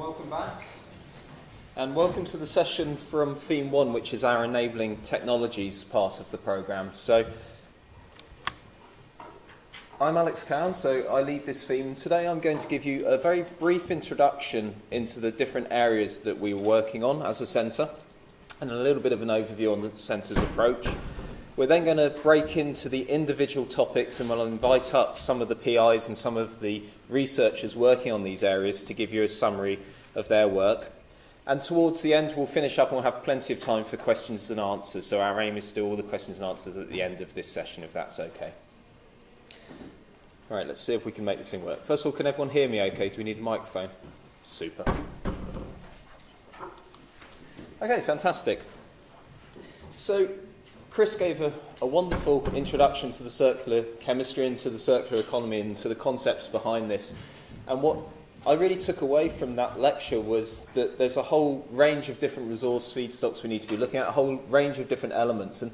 welcome back. And welcome to the session from Theme 1, which is our Enabling Technologies part of the programme. So, I'm Alex Cowan, so I lead this theme. Today I'm going to give you a very brief introduction into the different areas that we were working on as a centre, and a little bit of an overview on the centre's approach. We're then going to break into the individual topics, and we'll invite up some of the PIs and some of the researchers working on these areas to give you a summary of their work. And towards the end, we'll finish up and we'll have plenty of time for questions and answers. So our aim is to do all the questions and answers at the end of this session, if that's okay. All right, let's see if we can make this thing work. First of all, can everyone hear me okay? Do we need a microphone? Super. Okay, fantastic. So, Chris gave a wonderful introduction to the circular chemistry and to the circular economy and to the concepts behind this. And what I really took away from that lecture was that there's a whole range of different resource feedstocks we need to be looking at, a whole range of different elements. And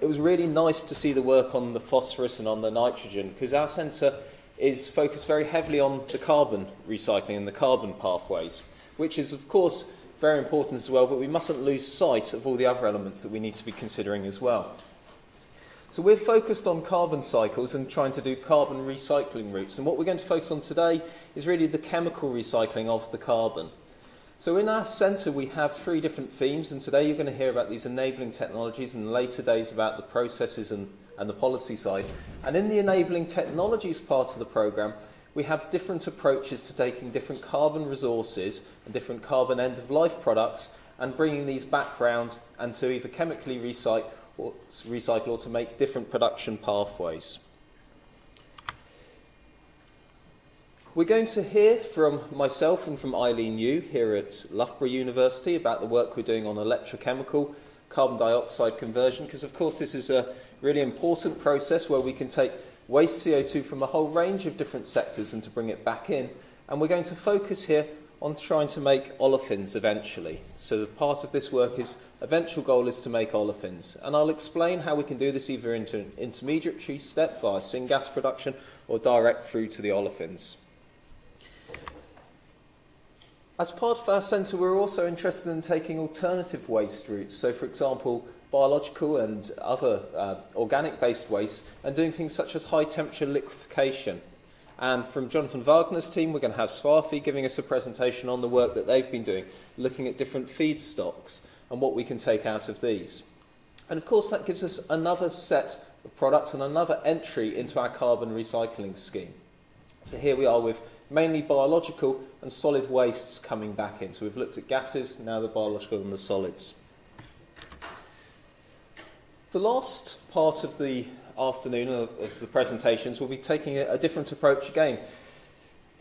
it was really nice to see the work on the phosphorus and on the nitrogen, because our centre is focused very heavily on the carbon recycling and the carbon pathways, which is, of course, very important as well, but we mustn't lose sight of all the other elements that we need to be considering as well. So we're focused on carbon cycles and trying to do carbon recycling routes, and what we're going to focus on today is really the chemical recycling of the carbon. So in our centre we have three different themes, and today you're going to hear about these enabling technologies, and later days about the processes and the policy side. And in the enabling technologies part of the programme, we have different approaches to taking different carbon resources and different carbon end-of-life products and bringing these back round and to either chemically recycle or to make different production pathways. We're going to hear from myself and from Eileen here at Loughborough University about the work we're doing on electrochemical carbon dioxide conversion, because of course this is a really important process where we can take waste CO2 from a whole range of different sectors and to bring it back in. And we're going to focus here on trying to make olefins eventually. So the part of this work is, eventual goal is to make olefins. And I'll explain how we can do this either into an intermediary step via syngas production or direct through to the olefins. As part of our centre, we're also interested in taking alternative waste routes. So, for example, biological and other organic-based waste, and doing things such as high-temperature liquefaction. And from Jonathan Wagner's team, we're going to have Swathi giving us a presentation on the work that they've been doing, looking at different feedstocks and what we can take out of these. And, of course, that gives us another set of products and another entry into our carbon recycling scheme. So here we are with mainly biological and solid wastes coming back in. So we've looked at gases, now the biological and the solids. The last part of the afternoon of the presentations will be taking a different approach again.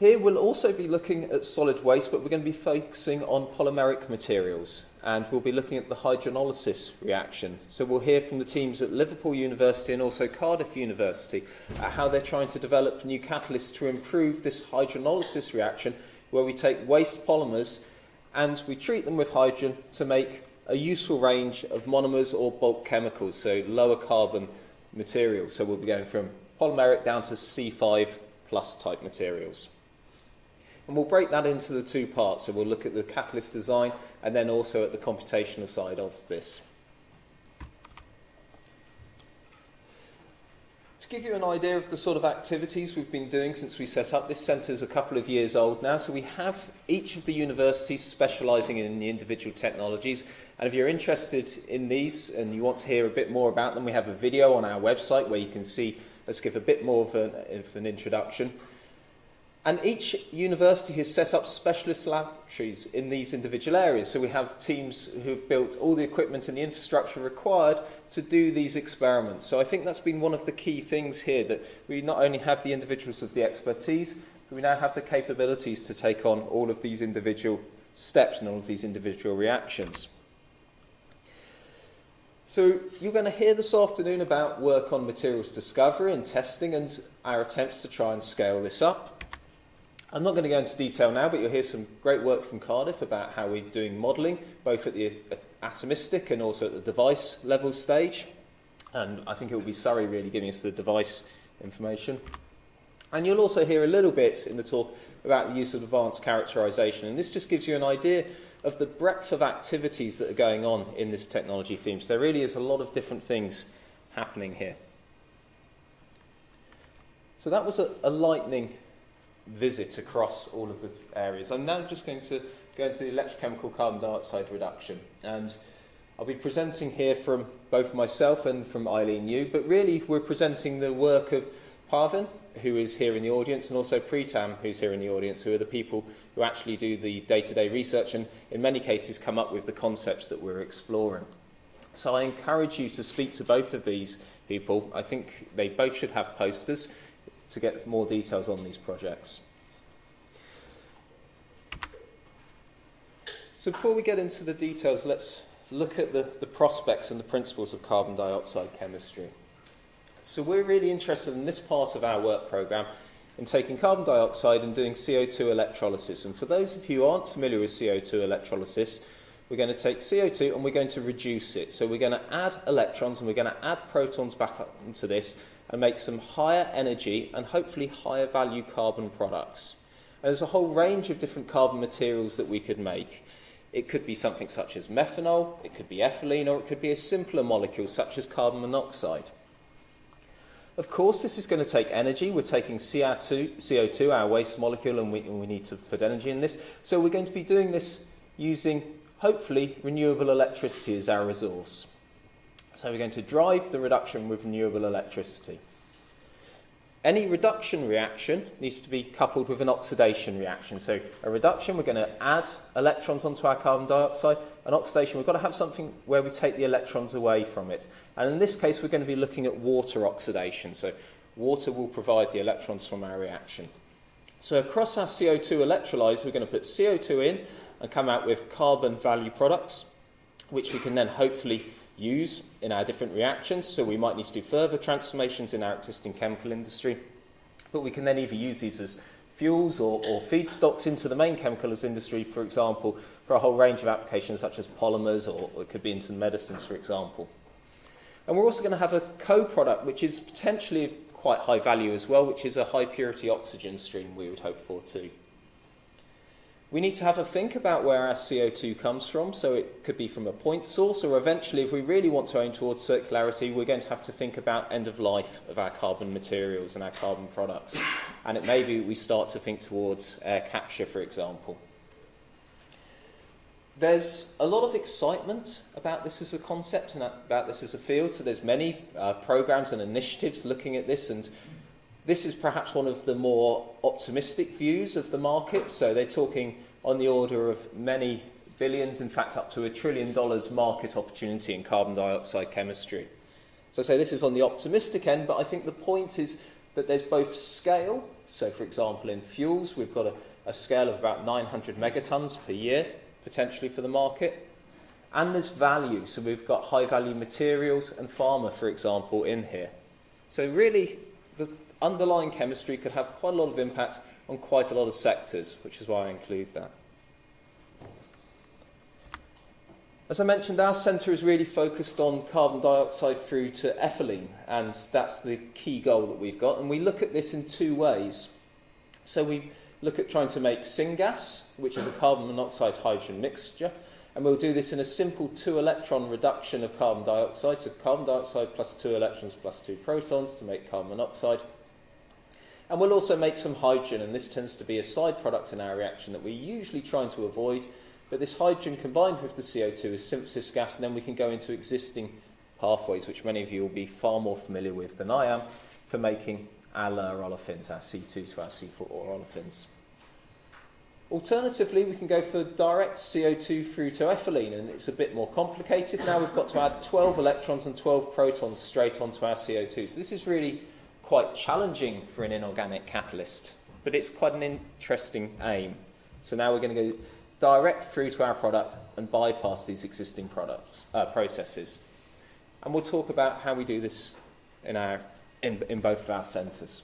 Here we'll also be looking at solid waste, but we're going to be focusing on polymeric materials, and we'll be looking at the hydrolysis reaction. So we'll hear from the teams at Liverpool University and also Cardiff University how they're trying to develop new catalysts to improve this hydrolysis reaction, where we take waste polymers and we treat them with hydrogen to make a useful range of monomers or bulk chemicals, so lower carbon materials. So we'll be going from polymeric down to C5 plus type materials. And we'll break that into the two parts. So we'll look at the catalyst design and then also at the computational side of this. To give you an idea of the sort of activities we've been doing since we set up, this centre is a couple of years old now, so we have each of the universities specialising in the individual technologies. And if you're interested in these and you want to hear a bit more about them, we have a video on our website where you can see us give a bit more of an introduction. And each university has set up specialist laboratories in these individual areas. So we have teams who've built all the equipment and the infrastructure required to do these experiments. So I think that's been one of the key things here, that we not only have the individuals with the expertise, but we now have the capabilities to take on all of these individual steps and all of these individual reactions. So you're going to hear this afternoon about work on materials discovery and testing and our attempts to try and scale this up. I'm not going to go into detail now, but you'll hear some great work from Cardiff about how we're doing modelling, both at the atomistic and also at the device level stage. And I think it will be Surrey really giving us the device information. And you'll also hear a little bit in the talk about the use of advanced characterization. And this just gives you an idea of the breadth of activities that are going on in this technology theme. So there really is a lot of different things happening here. So that was a lightning visit across all of the areas. I'm now just going to go into the electrochemical carbon dioxide reduction. And I'll be presenting here from both myself and from Eileen Yu, but really we're presenting the work of Parvin, who is here in the audience, and also Pritam, who's here in the audience, who are the people who actually do the day-to-day research and in many cases come up with the concepts that we're exploring. So I encourage you to speak to both of these people. I think they both should have posters to get more details on these projects. So before we get into the details, let's look at the prospects and the principles of carbon dioxide chemistry. So we're really interested in this part of our work programme in taking carbon dioxide and doing CO2 electrolysis. And for those of you who aren't familiar with CO2 electrolysis, we're going to take CO2 and we're going to reduce it. So we're going to add electrons and we're going to add protons back up into this and make some higher energy and hopefully higher value carbon products. And there's a whole range of different carbon materials that we could make. It could be something such as methanol, it could be ethylene, or it could be a simpler molecule such as carbon monoxide. Of course, this is going to take energy. We're taking CO2, our waste molecule, and we need to put energy in this. So we're going to be doing this using, hopefully, renewable electricity as our resource. So we're going to drive the reduction with renewable electricity. Any reduction reaction needs to be coupled with an oxidation reaction. So a reduction, we're going to add electrons onto our carbon dioxide. An oxidation, we've got to have something where we take the electrons away from it. And in this case, we're going to be looking at water oxidation. So water will provide the electrons from our reaction. So across our CO2 electrolyzer, we're going to put CO2 in and come out with carbon value products, which we can then hopefully use in our different reactions. So we might need to do further transformations in our existing chemical industry, but we can then either use these as fuels or feedstocks into the main chemicals industry, for example, for a whole range of applications such as polymers, or it could be into medicines, for example. And we're also going to have a co-product which is potentially quite high value as well, which is a high purity oxygen stream we would hope for too. We need to have a think about where our CO2 comes from, so it could be from a point source, or eventually, if we really want to aim towards circularity, we're going to have to think about end of life of our carbon materials and our carbon products. And it may be we start to think towards air capture, for example. There's a lot of excitement about this as a concept and about this as a field, so there's many programs and initiatives looking at this, and this is perhaps one of the more optimistic views of the market. So they're talking on the order of many billions, in fact up to $1 trillion market opportunity in carbon dioxide chemistry. So I say this is on the optimistic end, but I think the point is that there's both scale. So for example, in fuels, we've got a scale of about 900 megatons per year, potentially for the market. And there's value. So we've got high value materials and pharma, for example, in here. So really, the underlying chemistry could have quite a lot of impact on quite a lot of sectors, which is why I include that. As I mentioned, our centre is really focused on carbon dioxide through to ethylene, and that's the key goal that we've got. And we look at this in two ways. So we look at trying to make syngas, which is a carbon monoxide hydrogen mixture, and we'll do this in a simple 2-electron reduction of carbon dioxide, so carbon dioxide plus 2 electrons plus 2 protons to make carbon monoxide. And we'll also make some hydrogen, and this tends to be a side product in our reaction that we're usually trying to avoid, but this hydrogen combined with the CO2 is synthesis gas, and then we can go into existing pathways, which many of you will be far more familiar with than I am, for making our lower olefins, our C2 to our C4 olefins. Alternatively, we can go for direct CO2 through to ethylene, and it's a bit more complicated. Now we've got to add 12 electrons and 12 protons straight onto our CO2. So this is really quite challenging for an inorganic catalyst, but it's quite an interesting aim. So now we're going to go direct through to our product and bypass these existing processes. And we'll talk about how we do this in both of our centres.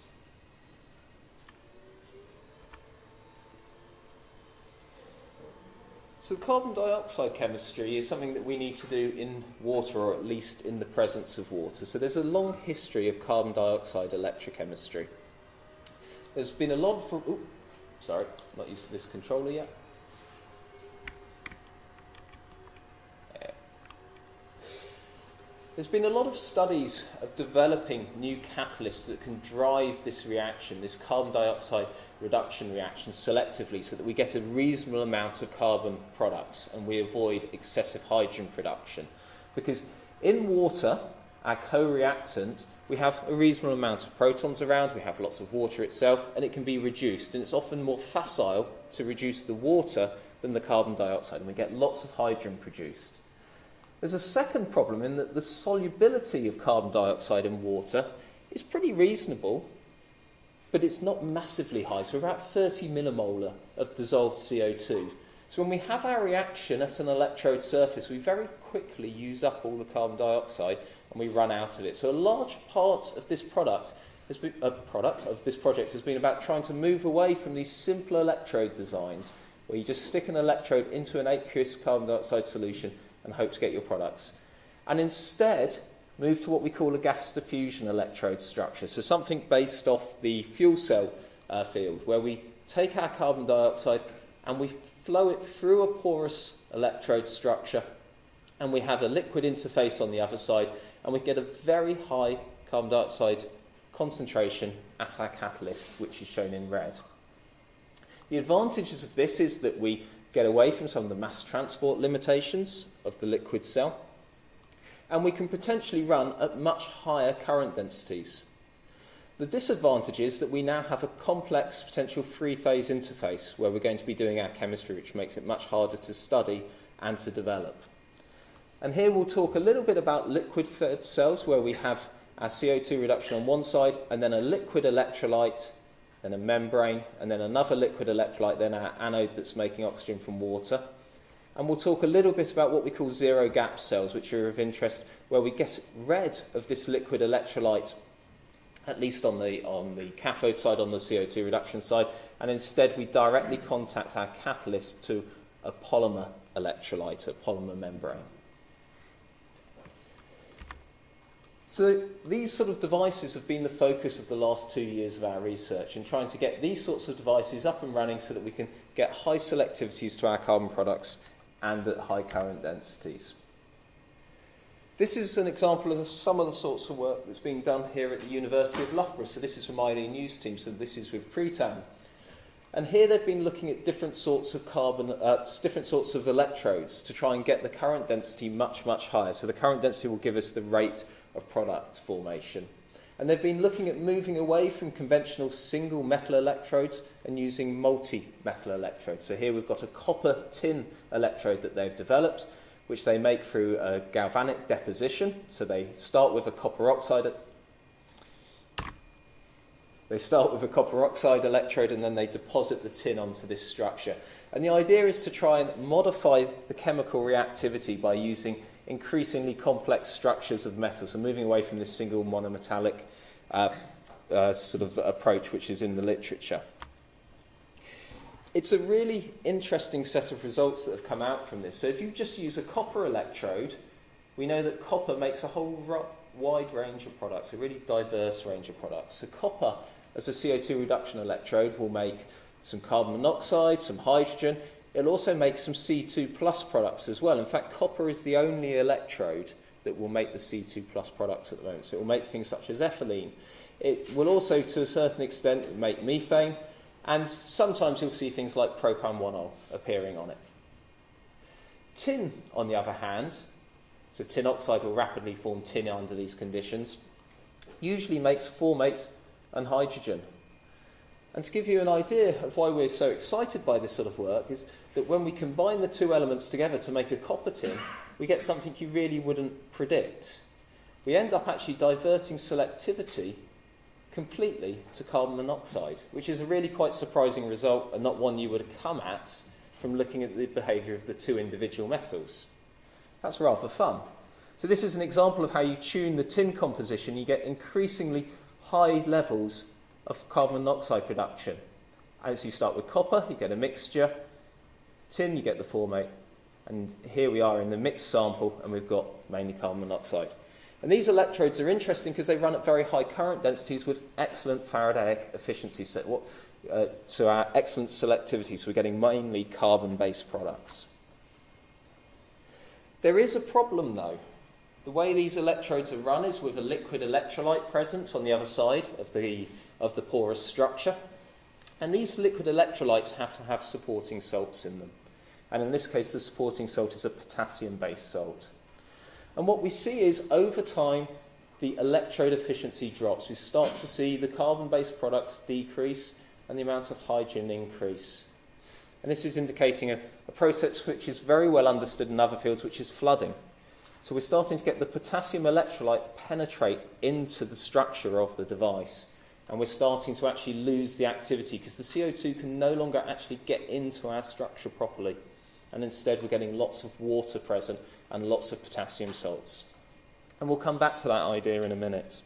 So the carbon dioxide chemistry is something that we need to do in water, or at least in the presence of water. So there's a long history of carbon dioxide electrochemistry. There's been a lot of Sorry, not used to this controller yet. There's been a lot of studies of developing new catalysts that can drive this reaction, this carbon dioxide reduction reaction selectively, so that we get a reasonable amount of carbon products and we avoid excessive hydrogen production. Because in water, our co-reactant, we have a reasonable amount of protons around, we have lots of water itself, and it can be reduced. And it's often more facile to reduce the water than the carbon dioxide, and we get lots of hydrogen produced. There's a second problem in that the solubility of carbon dioxide in water is pretty reasonable, but it's not massively high. So we're about 30 millimolar of dissolved CO2. So when we have our reaction at an electrode surface, we very quickly use up all the carbon dioxide and we run out of it. So a large part of this project has been about trying to move away from these simple electrode designs where you just stick an electrode into an aqueous carbon dioxide solution and hope to get your products, and instead move to what we call a gas diffusion electrode structure. So something based off the fuel cell field, where we take our carbon dioxide and we flow it through a porous electrode structure, and we have a liquid interface on the other side, and we get a very high carbon dioxide concentration at our catalyst, which is shown in red. The advantages of this is that we get away from some of the mass transport limitations of the liquid cell, and we can potentially run at much higher current densities. The disadvantage is that we now have a complex potential three-phase interface where we're going to be doing our chemistry, which makes it much harder to study and to develop. And here we'll talk a little bit about liquid-fed cells, where we have our CO2 reduction on one side, and then a liquid electrolyte, then a membrane, and then another liquid electrolyte, then our anode that's making oxygen from water. And we'll talk a little bit about what we call zero-gap cells, which are of interest, where we get rid of this liquid electrolyte, at least on the cathode side, on the CO2 reduction side, and instead we directly contact our catalyst to a polymer electrolyte, a polymer membrane. So these sort of devices have been the focus of the last 2 years of our research, in trying to get these sorts of devices up and running so that we can get high selectivities to our carbon products and at high current densities. This is an example of some of the sorts of work that's being done here at the University of Loughborough. So this is from Eileen News team, so this is with Pretam. And here they've been looking at different sorts of different sorts of electrodes to try and get the current density much, much higher. So the current density will give us the rate of product formation. And they've been looking at moving away from conventional single metal electrodes and using multi-metal electrodes. So here we've got a copper tin electrode that they've developed, which they make through a galvanic deposition. So they start with a copper oxide electrode, and then they deposit the tin onto this structure. And the idea is to try and modify the chemical reactivity by using increasingly complex structures of metal, so moving away from this single monometallic sort of approach which is in the literature. It's a really interesting set of results that have come out from this. So if you just use a copper electrode, we know that copper makes a whole wide range of products, a really diverse range of products. So copper, as a CO2 reduction electrode, will make some carbon monoxide, some hydrogen. It'll also make some C2 plus products as well. In fact, copper is the only electrode that will make the C2 plus products at the moment. So it will make things such as ethylene. It will also, to a certain extent, make methane. And sometimes you'll see things like propan-1-ol appearing on it. Tin, on the other hand, so tin oxide will rapidly form tin under these conditions, usually makes formate and hydrogen. And to give you an idea of why we're so excited by this sort of work is that when we combine the two elements together to make a copper tin, we get something you really wouldn't predict. We end up actually diverting selectivity completely to carbon monoxide, which is a really quite surprising result and not one you would have come at from looking at the behaviour of the two individual metals. That's rather fun. So this is an example of how you tune the tin composition. You get increasingly high levels of carbon monoxide production. As you start with copper, you get a mixture. Tin, you get the formate. And here we are in the mixed sample, and we've got mainly carbon monoxide. And these electrodes are interesting because they run at very high current densities with excellent Faradaic efficiency. So what to our excellent selectivity, so we're getting mainly carbon-based products. There is a problem though. The way these electrodes are run is with a liquid electrolyte present on the other side of the porous structure. And these liquid electrolytes have to have supporting salts in them. And in this case, the supporting salt is a potassium-based salt. And what we see is, over time, the electrode efficiency drops. We start to see the carbon-based products decrease and the amount of hydrogen increase. And this is indicating a process which is very well understood in other fields, which is flooding. So we're starting to get the potassium electrolyte penetrate into the structure of the device. And we're starting to actually lose the activity because the CO2 can no longer actually get into our structure properly. And instead we're getting lots of water present and lots of potassium salts. And we'll come back to that idea in a minute.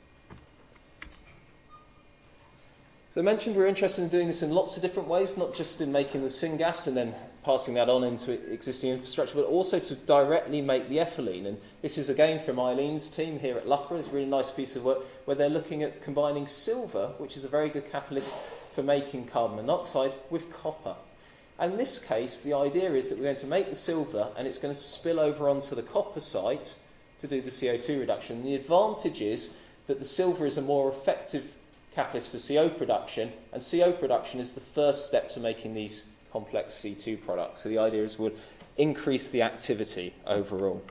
So I mentioned we're interested in doing this in lots of different ways, not just in making the syngas and then passing that on into existing infrastructure, but also to directly make the ethylene. And this is again from Eileen's team here at Loughborough. It's a really nice piece of work where they're looking at combining silver, which is a very good catalyst for making carbon monoxide, with copper. And in this case, the idea is that we're going to make the silver and it's going to spill over onto the copper site to do the CO2 reduction. And the advantage is that the silver is a more effective catalyst for CO production, and CO production is the first step to making these complex C2 products. So the idea is we'll increase the activity overall.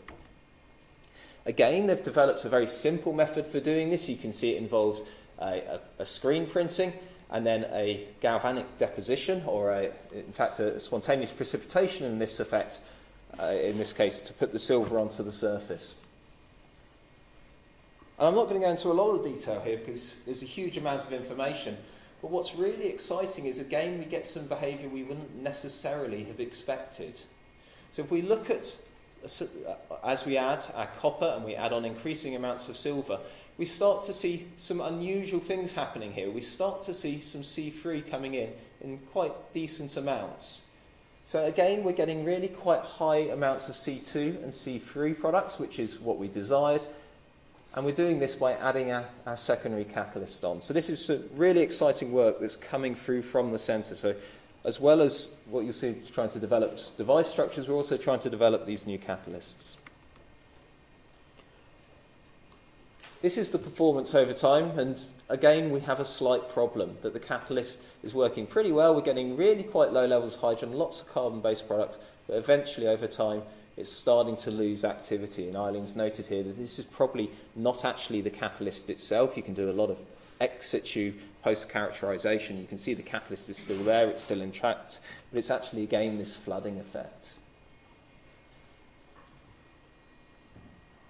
Again, they've developed a very simple method for doing this. You can see it involves a screen printing and then a galvanic deposition, or in fact a spontaneous precipitation in this effect, in this case, to put the silver onto the surface. And I'm not going to go into a lot of detail here because there's a huge amount of information. But what's really exciting is, again, we get some behaviour we wouldn't necessarily have expected. So if we look at, as we add our copper and we add on increasing amounts of silver, we start to see some unusual things happening here. We start to see some C3 coming in quite decent amounts. So again, we're getting really quite high amounts of C2 and C3 products, which is what we desired. And we're doing this by adding our secondary catalyst on. So this is some really exciting work that's coming through from the centre. So as well as what you'll see trying to develop device structures, we're also trying to develop these new catalysts. This is the performance over time, and again we have a slight problem that the catalyst is working pretty well. We're getting really quite low levels of hydrogen, lots of carbon-based products, but eventually over time it's starting to lose activity. And Eileen's noted here that this is probably not actually the catalyst itself. You can do a lot of ex situ post-characterization. You can see the catalyst is still there, it's still intact, but it's actually, again, this flooding effect.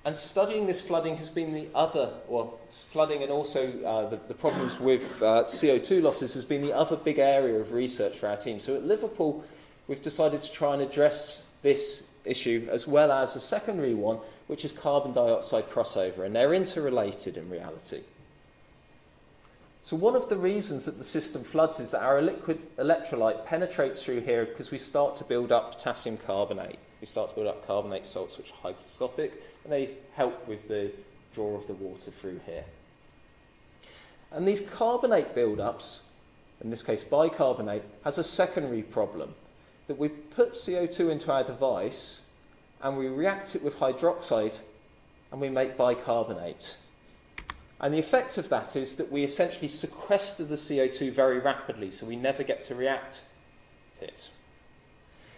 And studying this flooding has been the other, well, flooding and also the problems with CO2 losses has been the other big area of research for our team. So at Liverpool, we've decided to try and address this issue as well as a secondary one, which is carbon dioxide crossover, and they're interrelated in reality. So one of the reasons that the system floods is that our liquid electrolyte penetrates through here because we start to build up potassium carbonate. We start to build up carbonate salts which are hygroscopic, and they help with the draw of the water through here. And these carbonate build-ups, in this case bicarbonate, has a secondary problem, that we put CO2 into our device and we react it with hydroxide and we make bicarbonate. And the effect of that is that we essentially sequester the CO2 very rapidly, so we never get to react it.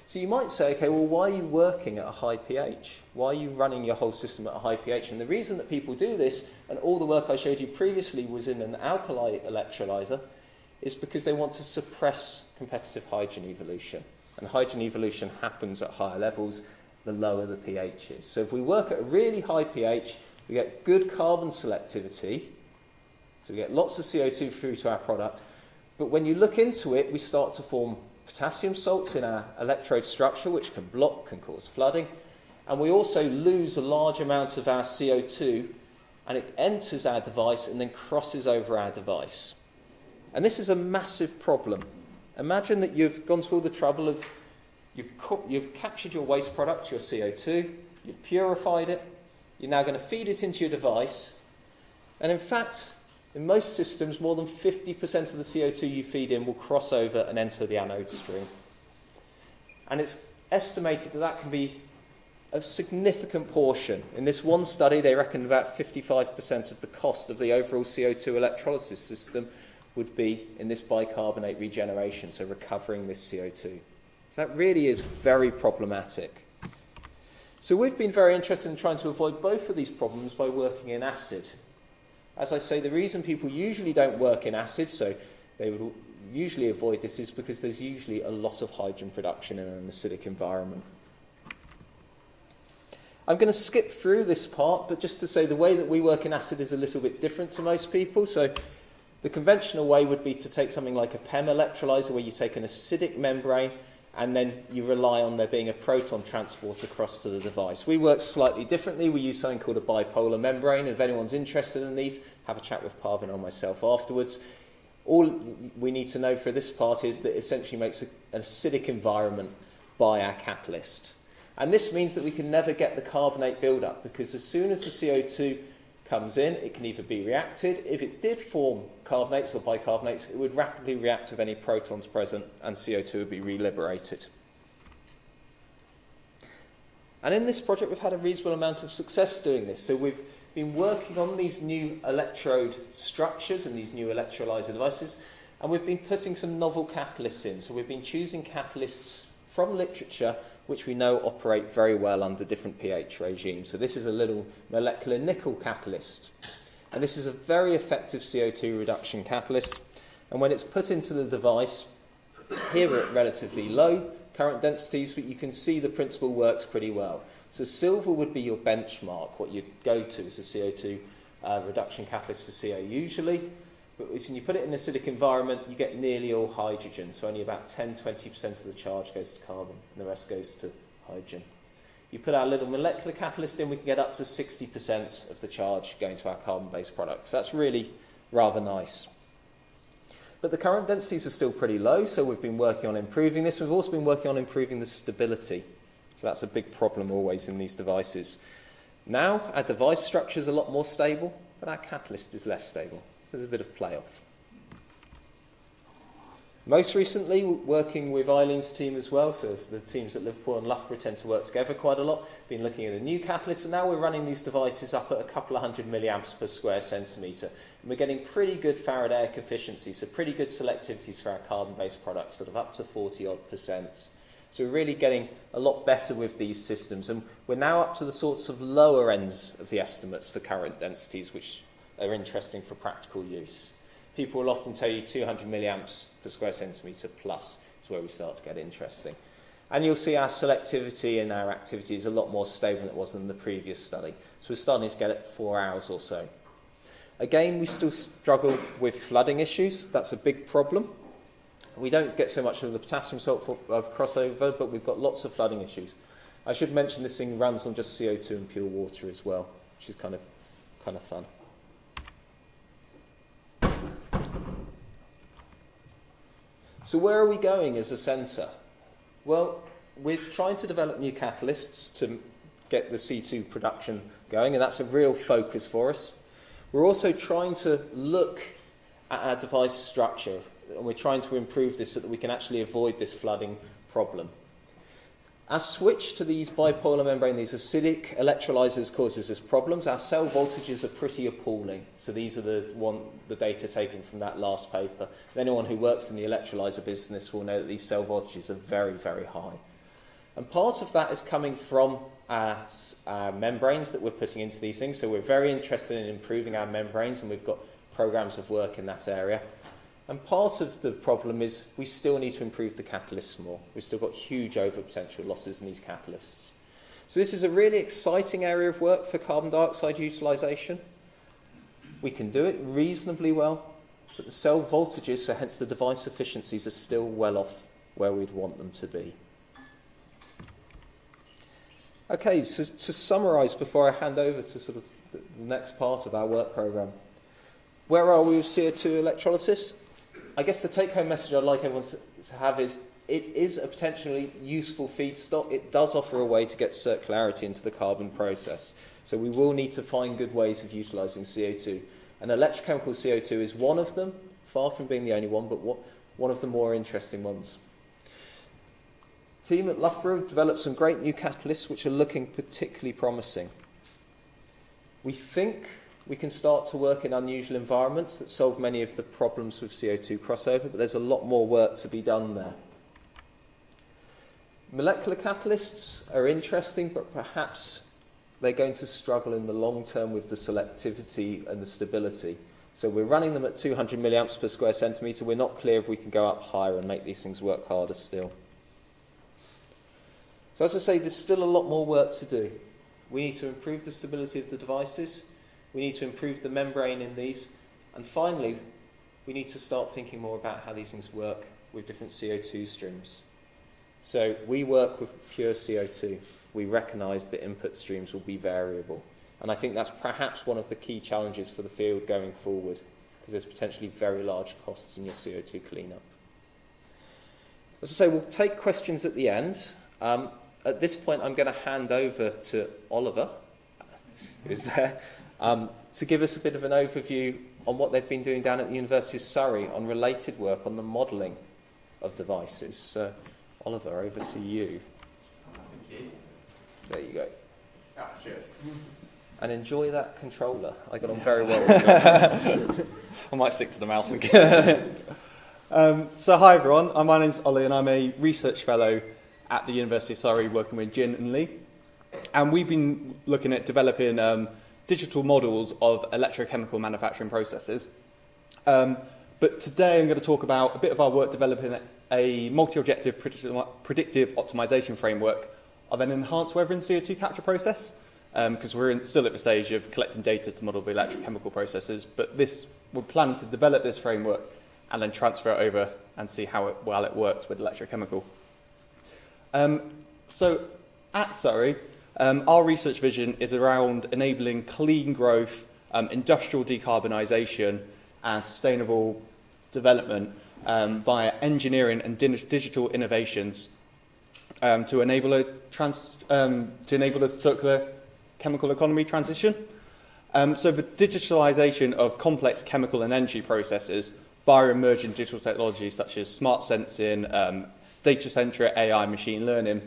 So you might say, okay, well, why are you working at a high pH? Why are you running your whole system at a high pH? And the reason that people do this, and all the work I showed you previously was in an alkali electrolyzer, is because they want to suppress competitive hydrogen evolution. And hydrogen evolution happens at higher levels, the lower the pH is. So if we work at a really high pH, we get good carbon selectivity, so we get lots of CO2 through to our product, but when you look into it, we start to form potassium salts in our electrode structure, which can block, can cause flooding, and we also lose a large amount of our CO2, and it enters our device and then crosses over our device. And this is a massive problem. Imagine that you've gone to all the trouble of, you've captured your waste product, your CO2, you've purified it, you're now going to feed it into your device, and in fact, In most systems, more than 50% of the CO2 you feed in will cross over and enter the anode stream. And it's estimated that that can be a significant portion. In this one study, they reckoned about 55% of the cost of the overall CO2 electrolysis system would be in this bicarbonate regeneration, so recovering this CO2. So that really is very problematic. So we've been very interested in trying to avoid both of these problems by working in acid. As I say, the reason people usually don't work in acid, so they would usually avoid this, is because there's usually a lot of hydrogen production in an acidic environment. I'm going to skip through this part, but just to say the way that we work in acid is a little bit different to most people. So the conventional way would be to take something like a PEM electrolyzer, where you take an acidic membrane and then you rely on there being a proton transport across to the device. We work slightly differently. We use something called a bipolar membrane. If anyone's interested in these, have a chat with Parvin or myself afterwards. All we need to know for this part is that it essentially makes an acidic environment by our catalyst. And this means that we can never get the carbonate build-up, because as soon as the CO2 comes in, it can either be reacted. If it did form carbonates or bicarbonates, it would rapidly react with any protons present and CO2 would be reliberated. And in this project, we've had a reasonable amount of success doing this. So we've been working on these new electrode structures and these new electrolyzer devices, and we've been putting some novel catalysts in. So we've been choosing catalysts from literature which we know operate very well under different pH regimes. So this is a little molecular nickel catalyst. And this is a very effective CO2 reduction catalyst. And when it's put into the device, here we're at relatively low current densities, but you can see the principle works pretty well. So silver would be your benchmark, what you'd go to as a CO2 reduction catalyst for CO usually. But when you put it in an acidic environment, you get nearly all hydrogen. So only about 10-20% of the charge goes to carbon, and the rest goes to hydrogen. You put our little molecular catalyst in, we can get up to 60% of the charge going to our carbon-based products. That's really rather nice. But the current densities are still pretty low, so we've been working on improving this. We've also been working on improving the stability. So that's a big problem always in these devices. Now, our device structure is a lot more stable, but our catalyst is less stable. So there's a bit of play-off. Most recently, working with Eileen's team as well, so the teams at Liverpool and Loughborough tend to work together quite a lot, been looking at a new catalyst, and now we're running these devices up at a couple of hundred milliamps per square centimetre. And we're getting pretty good Faraday efficiency, so pretty good selectivities for our carbon-based products, sort of up to 40-odd%. So we're really getting a lot better with these systems, and we're now up to the sorts of lower ends of the estimates for current densities, which are interesting for practical use. People will often tell you 200 milliamps per square centimetre plus is where we start to get interesting. And you'll see our selectivity and our activity is a lot more stable than it was in the previous study. So we're starting to get it 4 hours or so. Again, we still struggle with flooding issues. That's a big problem. We don't get so much of the potassium salt crossover, but we've got lots of flooding issues. I should mention this thing runs on just CO2 and pure water as well, which is kind of fun. So where are we going as a centre? Well, we're trying to develop new catalysts to get the C2 production going, and that's a real focus for us. We're also trying to look at our device structure, and we're trying to improve this so that we can actually avoid this flooding problem. Our switch to these bipolar membrane, these acidic electrolyzers, causes us problems. Our cell voltages are pretty appalling. So these are the data taken from that last paper. Anyone who works in the electrolyzer business will know that these cell voltages are very, very high. And part of that is coming from our membranes that we're putting into these things. So we're very interested in improving our membranes, and we've got programs of work in that area. And part of the problem is we still need to improve the catalysts more. We've still got huge overpotential losses in these catalysts. So this is a really exciting area of work for carbon dioxide utilisation. We can do it reasonably well, but the cell voltages, so hence the device efficiencies, are still well off where we'd want them to be. Okay, so to summarise before I hand over to sort of the next part of our work programme, where are we with CO2 electrolysis? I guess the take-home message I'd like everyone to have is it is a potentially useful feedstock. It does offer a way to get circularity into the carbon process. So we will need to find good ways of utilising CO2. And electrochemical CO2 is one of them, far from being the only one, but one of the more interesting ones. Team at Loughborough developed some great new catalysts which are looking particularly promising. We think we can start to work in unusual environments that solve many of the problems with CO2 crossover, but there's a lot more work to be done there. Molecular catalysts are interesting, but perhaps they're going to struggle in the long term with the selectivity and the stability. So we're running them at 200 milliamps per square centimetre. We're not clear if we can go up higher and make these things work harder still. So as I say, there's still a lot more work to do. We need to improve the stability of the devices. We need to improve the membrane in these. And finally, we need to start thinking more about how these things work with different CO2 streams. So we work with pure CO2. We recognise that input streams will be variable. And I think that's perhaps one of the key challenges for the field going forward, because there's potentially very large costs in your CO2 cleanup. As I say, we'll take questions at the end. At this point, I'm going to hand over to Oliver, who's there, to give us a bit of an overview on what they've been doing down at the University of Surrey on related work on the modelling of devices. So, Oliver, over to you. Thank you. There you go. Cheers. And enjoy that controller. I got on very well with it. I might stick to the mouse again. So hi everyone, my name's Ollie and I'm a research fellow at the University of Surrey working with Jin and Lee. And we've been looking at developing digital models of electrochemical manufacturing processes. But today I'm going to talk about a bit of our work developing a multi-objective predictive optimization framework of an enhanced weather and CO2 capture process, because we're still at the stage of collecting data to model the electrochemical processes. But we're planning to develop this framework and then transfer it over and see how well it works with electrochemical. So at Surrey, our research vision is around enabling clean growth, industrial decarbonisation and sustainable development via engineering and digital innovations to enable a circular chemical economy transition. So the digitalisation of complex chemical and energy processes via emerging digital technologies such as smart sensing, data-centric AI, machine learning,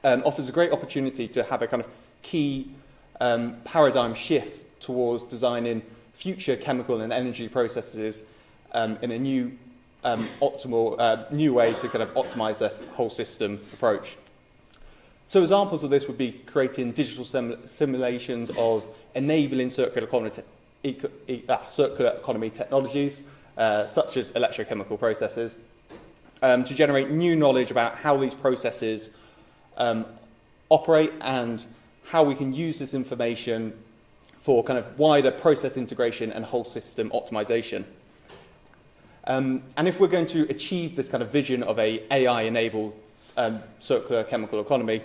offers a great opportunity to have a kind of key paradigm shift towards designing future chemical and energy processes in a new new ways to kind of optimise this whole system approach. So examples of this would be creating digital simulations of enabling circular economy technologies, such as electrochemical processes, to generate new knowledge about how these processes operate and how we can use this information for kind of wider process integration and whole system optimization. And if we're going to achieve this kind of vision of a AI-enabled circular chemical economy,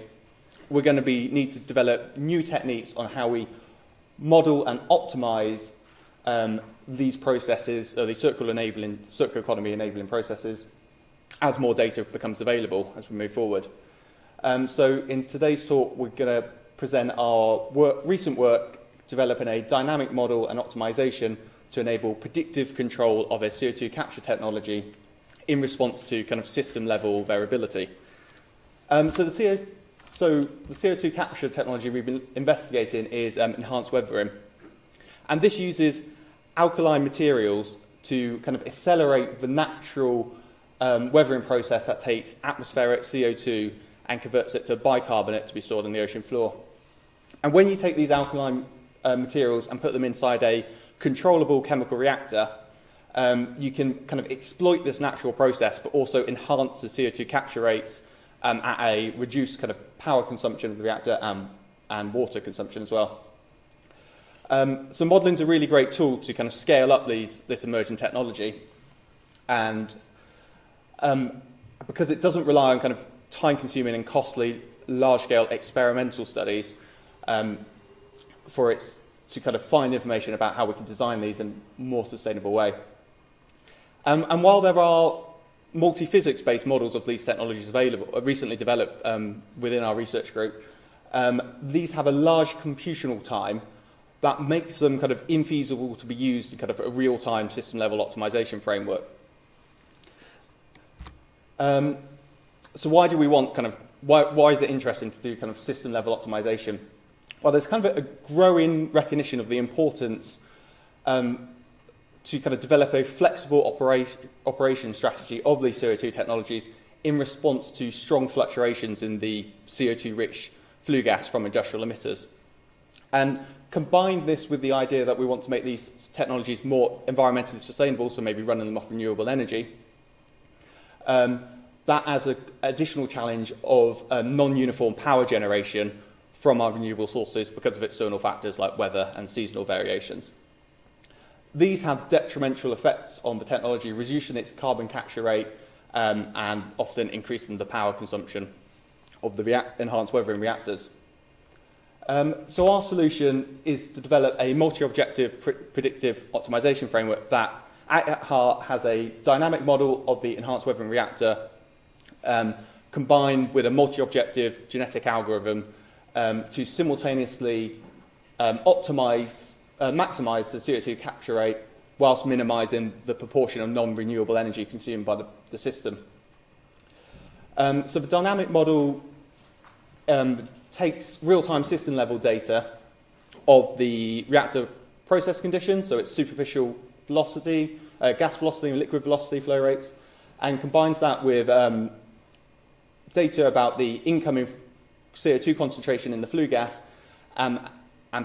we're going to need to develop new techniques on how we model and optimize these processes, or these circular economy enabling processes, as more data becomes available as we move forward. So in today's talk, we're going to present our recent work developing a dynamic model and optimization to enable predictive control of a CO2 capture technology in response to kind of system level variability. So the CO2 capture technology we've been investigating is enhanced weathering. And this uses alkaline materials to kind of accelerate the natural weathering process that takes atmospheric CO2 and converts it to bicarbonate to be stored on the ocean floor. And when you take these alkaline materials and put them inside a controllable chemical reactor, you can kind of exploit this natural process, but also enhance the CO2 capture rates at a reduced kind of power consumption of the reactor and water consumption as well. So modelling is a really great tool to kind of scale up this emerging technology, and because it doesn't rely on kind of time-consuming and costly large-scale experimental studies for it to kind of find information about how we can design these in a more sustainable way. And while there are multi-physics-based models of these technologies available, recently developed within our research group, these have a large computational time, that makes them kind of infeasible to be used in kind of a real-time system-level optimization framework. So why do we want why is it interesting to do kind of system-level optimization? Well, there's kind of a growing recognition of the importance to kind of develop a flexible operation strategy of these CO2 technologies in response to strong fluctuations in the CO2-rich flue gas from industrial emitters. And combine this with the idea that we want to make these technologies more environmentally sustainable, so maybe running them off renewable energy, that adds an additional challenge of non-uniform power generation from our renewable sources because of external factors like weather and seasonal variations. These have detrimental effects on the technology, reducing its carbon capture rate and often increasing the power consumption of the enhanced weathering reactors. So our solution is to develop a multi-objective predictive optimization framework that at heart has a dynamic model of the enhanced weathering reactor combined with a multi-objective genetic algorithm to simultaneously maximize the CO2 capture rate whilst minimizing the proportion of non-renewable energy consumed by the system. So the dynamic model takes real-time system-level data of the reactor process conditions, so its superficial velocity, gas velocity and liquid velocity flow rates, and combines that with data about the incoming CO2 concentration in the flue gas and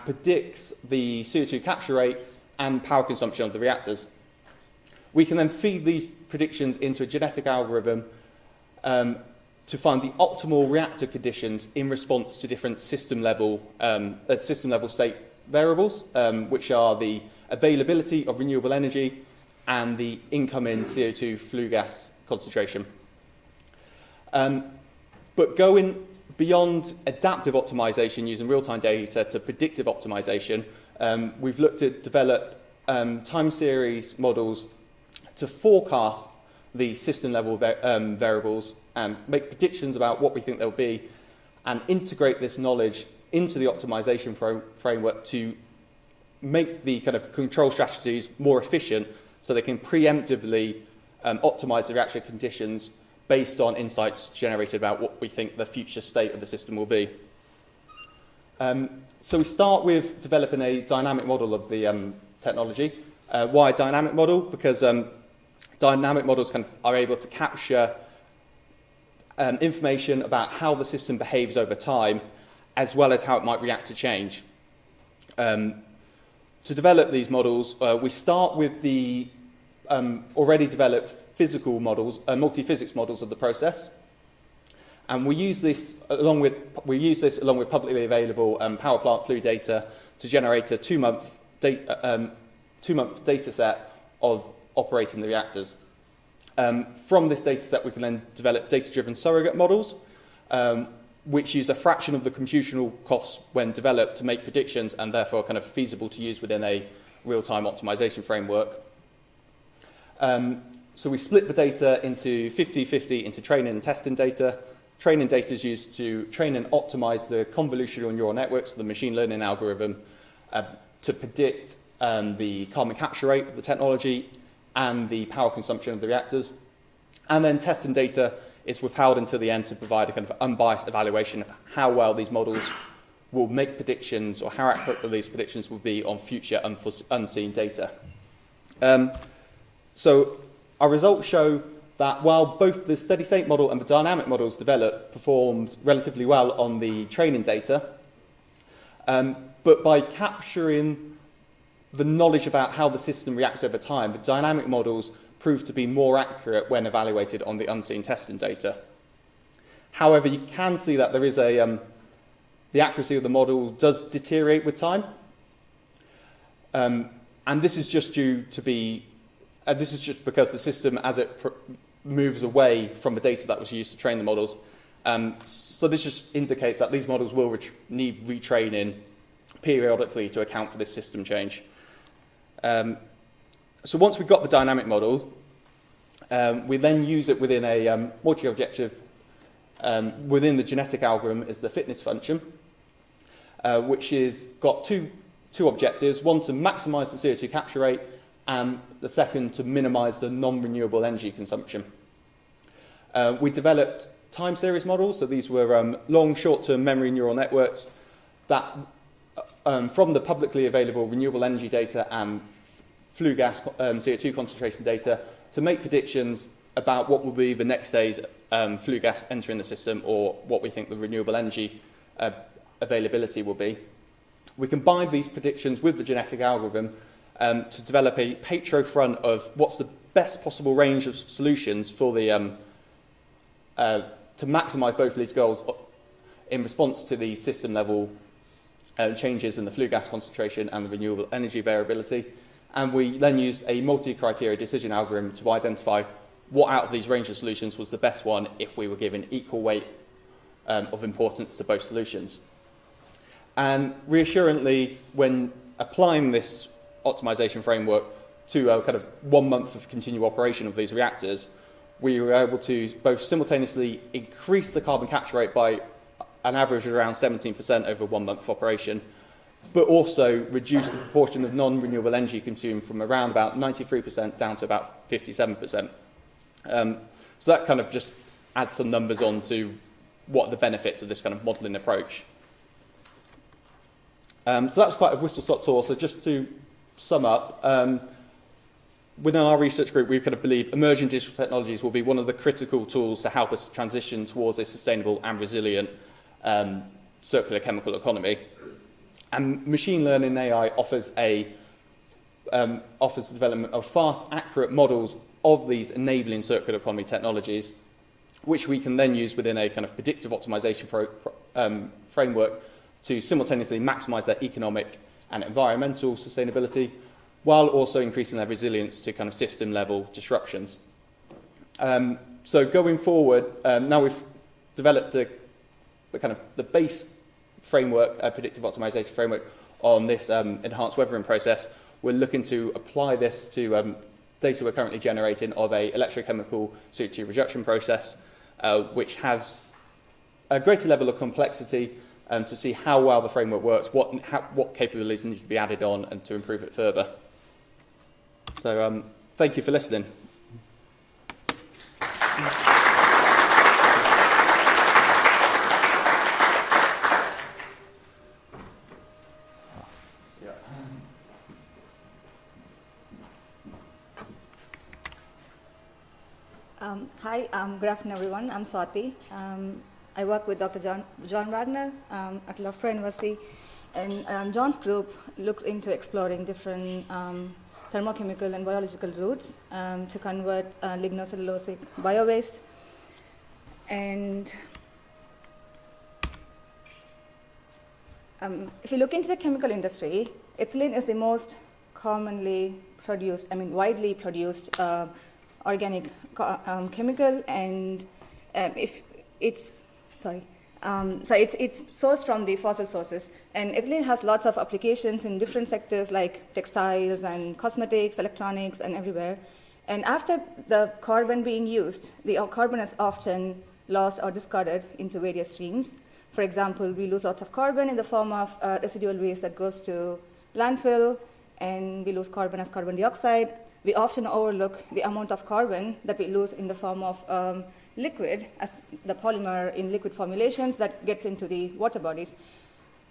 predicts the CO2 capture rate and power consumption of the reactors. We can then feed these predictions into a genetic algorithm to find the optimal reactor conditions in response to different system-level state variables, which are the availability of renewable energy and the incoming CO2 flue gas concentration. But going beyond adaptive optimization using real-time data to predictive optimization, we've looked at develop time series models to forecast the system-level variables and make predictions about what we think they'll be and integrate this knowledge into the optimization framework to make the kind of control strategies more efficient so they can preemptively optimize the reaction conditions based on insights generated about what we think the future state of the system will be. So we start with developing a dynamic model of the technology. Why a dynamic model? Because dynamic models are able to capture information about how the system behaves over time, as well as how it might react to change. To develop these models, we start with the already developed physical models, multi-physics models of the process, and we use this along with publicly available power plant flue data to generate a two-month data set of operating the reactors. From this data set, we can then develop data-driven surrogate models, which use a fraction of the computational costs when developed to make predictions and therefore kind of feasible to use within a real-time optimization framework. So we split the data into 50-50 into training and testing data. Training data is used to train and optimize the convolutional neural networks, the machine learning algorithm, to predict the carbon capture rate of the technology and the power consumption of the reactors. And then testing data is withheld until the end to provide a kind of unbiased evaluation of how well these models will make predictions or how accurate these predictions will be on future unseen data. So our results show that while both the steady-state model and the dynamic models developed performed relatively well on the training data, but by capturing the knowledge about how the system reacts over time, the dynamic models proved to be more accurate when evaluated on the unseen testing data. However, you can see that there is the accuracy of the model does deteriorate with time, and this is just because the system, as it moves away from the data that was used to train the models. So this just indicates that these models will need retraining periodically to account for this system change. So once we've got the dynamic model, we then use it within a multi-objective, within the genetic algorithm is the fitness function, which is got two two objectives, one to maximise the CO2 capture rate, and the second to minimise the non-renewable energy consumption. We developed time series models, so these were long, short-term memory neural networks that, from the publicly available renewable energy data and flue gas CO2 concentration data, to make predictions about what will be the next day's flue gas entering the system, or what we think the renewable energy availability will be. We combined these predictions with the genetic algorithm to develop a patro front of what's the best possible range of solutions for the to maximise both of these goals in response to the system level changes in the flue gas concentration and the renewable energy variability. And we then used a multi-criteria decision algorithm to identify what out of these range of solutions was the best one if we were given equal weight of importance to both solutions. And reassuringly, when applying this optimization framework to a kind of 1 month of continual operation of these reactors, we were able to both simultaneously increase the carbon capture rate by an average of around 17% over 1 month of operation, but also reduce the proportion of non-renewable energy consumed from around about 93% down to about 57%. So that kind of just adds some numbers on to what are the benefits of this kind of modelling approach. So that's quite a whistle-stop tour. So just to sum up, within our research group, we kind of believe emerging digital technologies will be one of the critical tools to help us transition towards a sustainable and resilient circular chemical economy. And machine learning and AI offers the development of fast, accurate models of these enabling circular economy technologies, which we can then use within a kind of predictive optimization framework to simultaneously maximise their economic and environmental sustainability, while also increasing their resilience to kind of system-level disruptions. So going forward, now we've developed the kind of the base framework, predictive optimization framework on this enhanced weathering process, we're looking to apply this to data we're currently generating of a electrochemical CO2 reduction process, which has a greater level of complexity, to see how well the framework works, what capabilities need to be added on, and to improve it further. So thank you for listening. Hi, good afternoon, everyone. I'm Swathi. I work with Dr. John Wagner at Loughborough University, and John's group looks into exploring different thermochemical and biological routes to convert lignocellulosic biowaste. And if you look into the chemical industry, ethylene is the most commonly produced, widely produced organic chemical, and it's sourced from the fossil sources. And ethylene has lots of applications in different sectors like textiles and cosmetics, electronics, and everywhere. And after the carbon being used, the carbon is often lost or discarded into various streams. For example, we lose lots of carbon in the form of residual waste that goes to landfill, and we lose carbon as carbon dioxide. We often overlook the amount of carbon that we lose in the form of liquid, as the polymer in liquid formulations that gets into the water bodies.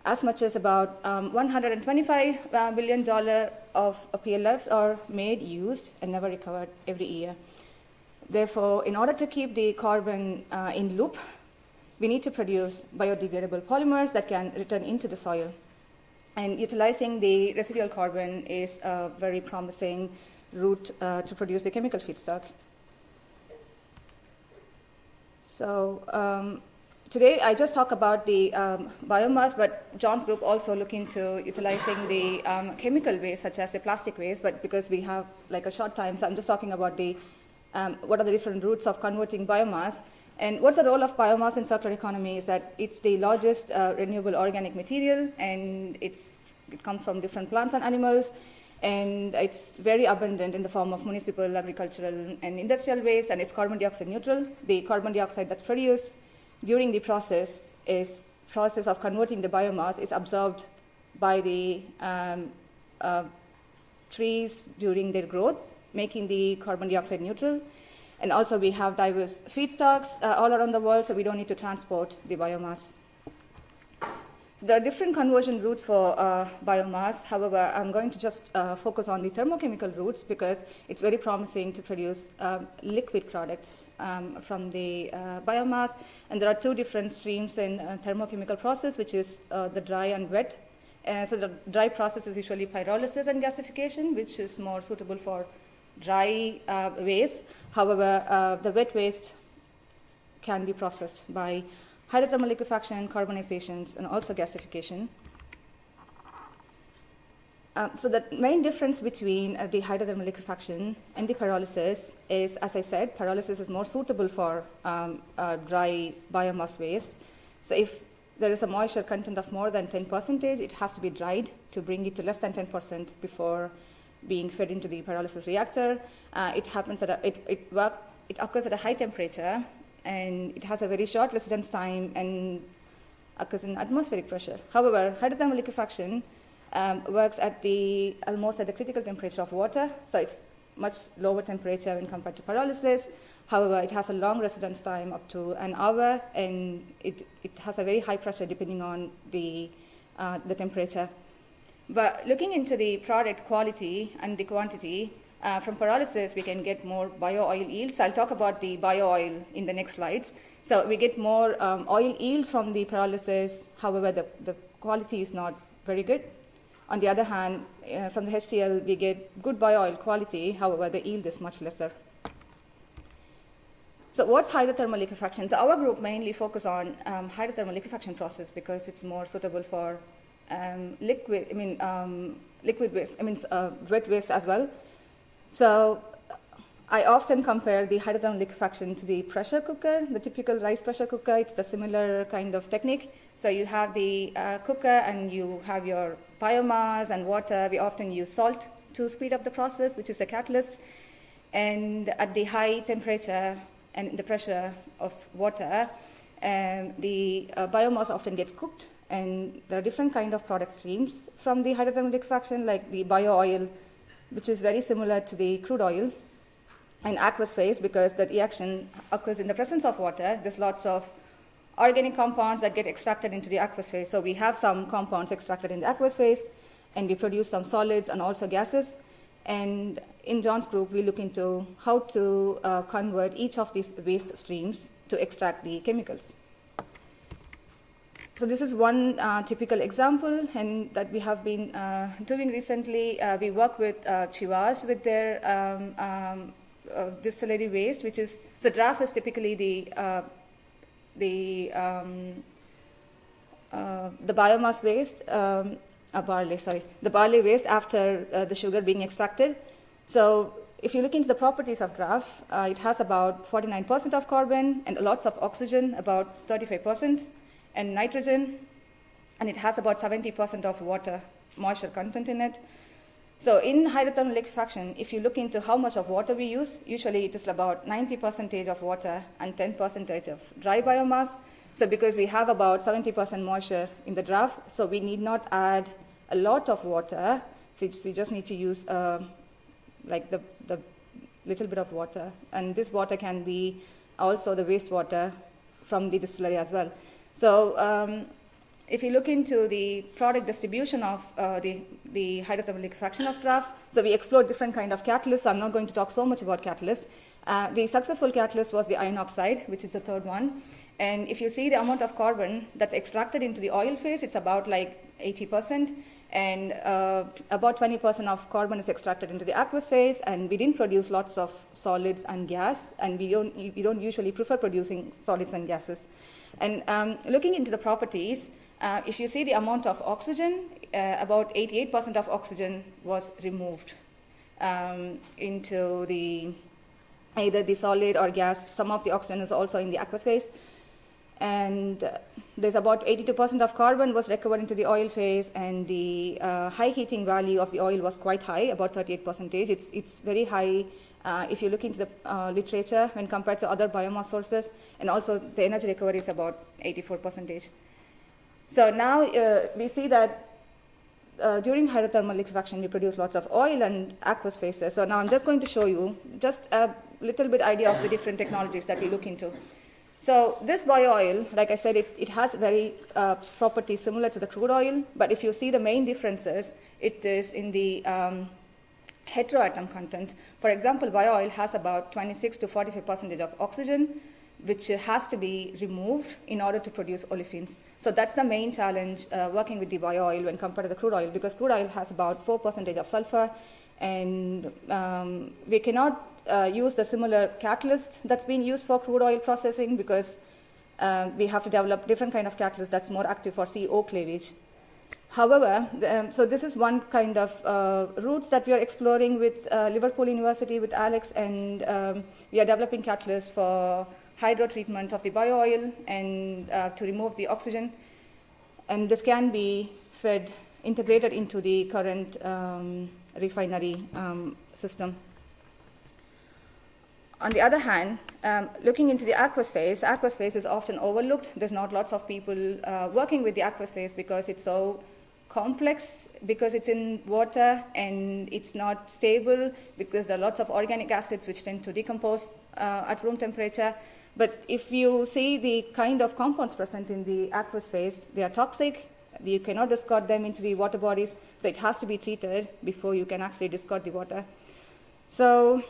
As much as about $125 billion of PLFs are made, used, and never recovered every year. Therefore, in order to keep the carbon in loop, we need to produce biodegradable polymers that can return into the soil. And utilizing the residual carbon is a very promising route to produce the chemical feedstock. So today I just talk about the biomass, but John's group also look into utilizing the chemical waste, such as the plastic waste, but because we have like a short time, so I'm just talking about the what are the different routes of converting biomass. And what's the role of biomass in circular economy is that it's the largest renewable organic material, and it comes from different plants and animals, and it's very abundant in the form of municipal, agricultural, and industrial waste, and it's carbon dioxide neutral. The carbon dioxide that's produced during the process of converting the biomass is absorbed by the trees during their growth, making the carbon dioxide neutral. And also we have diverse feedstocks all around the world, so we don't need to transport the biomass. So there are different conversion routes for biomass. However, I'm going to just focus on the thermochemical routes because it's very promising to produce liquid products from the biomass. And there are two different streams in thermochemical process, which is the dry and wet. So the dry process is usually pyrolysis and gasification, which is more suitable for dry waste. However, the wet waste can be processed by hydrothermal liquefaction, carbonizations, and also gasification. So the main difference between the hydrothermal liquefaction and the pyrolysis is, as I said, pyrolysis is more suitable for dry biomass waste. So if there is a moisture content of more than 10%, it has to be dried to bring it to less than 10% before being fed into the pyrolysis reactor. It happens at it occurs at a high temperature, and it has a very short residence time and occurs in atmospheric pressure. However, hydrothermal liquefaction works at almost at the critical temperature of water, so it's much lower temperature when compared to pyrolysis. However, it has a long residence time up to an hour, and it has a very high pressure depending on the temperature. But looking into the product quality and the quantity, from pyrolysis we can get more bio-oil yield. So I'll talk about the bio-oil in the next slides. So we get more oil yield from the pyrolysis. However, the quality is not very good. On the other hand, from the HTL we get good bio-oil quality. However, the yield is much lesser. So what's hydrothermal liquefaction? So our group mainly focus on hydrothermal liquefaction process because it's more suitable for liquid waste, wet waste as well. So I often compare the hydrothermal liquefaction to the pressure cooker, the typical rice pressure cooker. It's the similar kind of technique. So you have the cooker and you have your biomass and water. We often use salt to speed up the process, which is a catalyst. And at the high temperature and the pressure of water, the biomass often gets cooked. And there are different kind of product streams from the hydrothermal liquefaction, like the bio-oil, which is very similar to the crude oil, and aqueous phase, because the reaction occurs in the presence of water. There's lots of organic compounds that get extracted into the aqueous phase. So we have some compounds extracted in the aqueous phase, and we produce some solids and also gases. And in John's group, we look into how to convert each of these waste streams to extract the chemicals. So this is one typical example, and that we have been doing recently. We work with Chivas with their distillery waste, which is, so draff is typically the biomass waste, the barley waste after the sugar being extracted. So if you look into the properties of draff, it has about 49% of carbon and lots of oxygen, about 35%. And nitrogen, and it has about 70% of water moisture content in it. So in hydrothermal liquefaction, if you look into how much of water we use, usually it is about 90% of water and 10% of dry biomass. So because we have about 70% moisture in the draff, so we need not add a lot of water. We just need to use like the little bit of water. And this water can be also the wastewater from the distillery as well. So if you look into the product distribution of the hydrothermal liquefaction of draff, so we explored different kind of catalysts. So I'm not going to talk so much about catalysts. The successful catalyst was the iron oxide, which is the third one. And if you see the amount of carbon that's extracted into the oil phase, it's about like 80%. And about 20% of carbon is extracted into the aqueous phase. And we didn't produce lots of solids and gas. And we don't usually prefer producing solids and gases. And looking into the properties, if you see the amount of oxygen, about 88% of oxygen was removed into either the solid or gas. Some of the oxygen is also in the aqueous phase. And there's about 82% of carbon was recovered into the oil phase, and the high heating value of the oil was quite high, about 38%. It's very high if you look into the literature when compared to other biomass sources, and also the energy recovery is about 84%. So now we see that during hydrothermal liquefaction, we produce lots of oil and aqueous phases. So now I'm just going to show you just a little bit idea of the different technologies that we look into. So this bio-oil, like I said, it has very properties similar to the crude oil, but if you see the main differences, it is in the heteroatom content. For example, bio-oil has about 26 to 45% of oxygen, which has to be removed in order to produce olefins. So that's the main challenge working with the bio-oil when compared to the crude oil, because crude oil has about 4% of sulfur, and we cannot use the similar catalyst that's been used for crude oil processing, because we have to develop different kind of catalyst that's more active for CO cleavage. However, so this is one kind of routes that we are exploring with Liverpool University, with Alex, and we are developing catalysts for hydrotreatment of the bio-oil and to remove the oxygen. And this can be integrated into the current refinery system. On the other hand, looking into the aqueous phase is often overlooked. There's not lots of people working with the aqueous phase because it's so complex, because it's in water and it's not stable, because there are lots of organic acids which tend to decompose at room temperature. But if you see the kind of compounds present in the aqueous phase, they are toxic. You cannot discard them into the water bodies, so it has to be treated before you can actually discard the water. So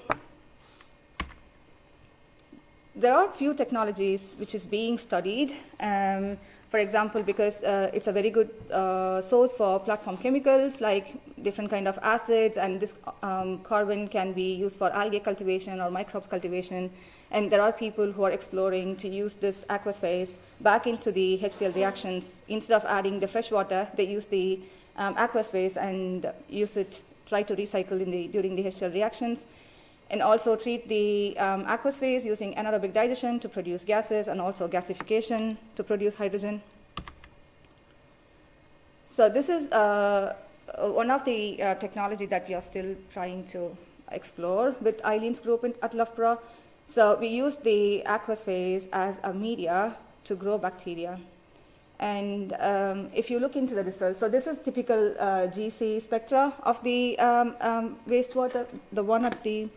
there are few technologies which is being studied. For example, because it's a very good source for platform chemicals like different kind of acids, and this carbon can be used for algae cultivation or microbes cultivation. And there are people who are exploring to use this aqueous phase back into the HCl reactions. Instead of adding the fresh water, they use the aqueous phase and try to recycle during the HCl reactions. And also treat the aqueous phase using anaerobic digestion to produce gases, and also gasification to produce hydrogen. So this is one of the technology that we are still trying to explore with Eileen's group at Loughborough. So we use the aqueous phase as a media to grow bacteria. And if you look into the results, so this is typical GC spectra of the wastewater, the one at the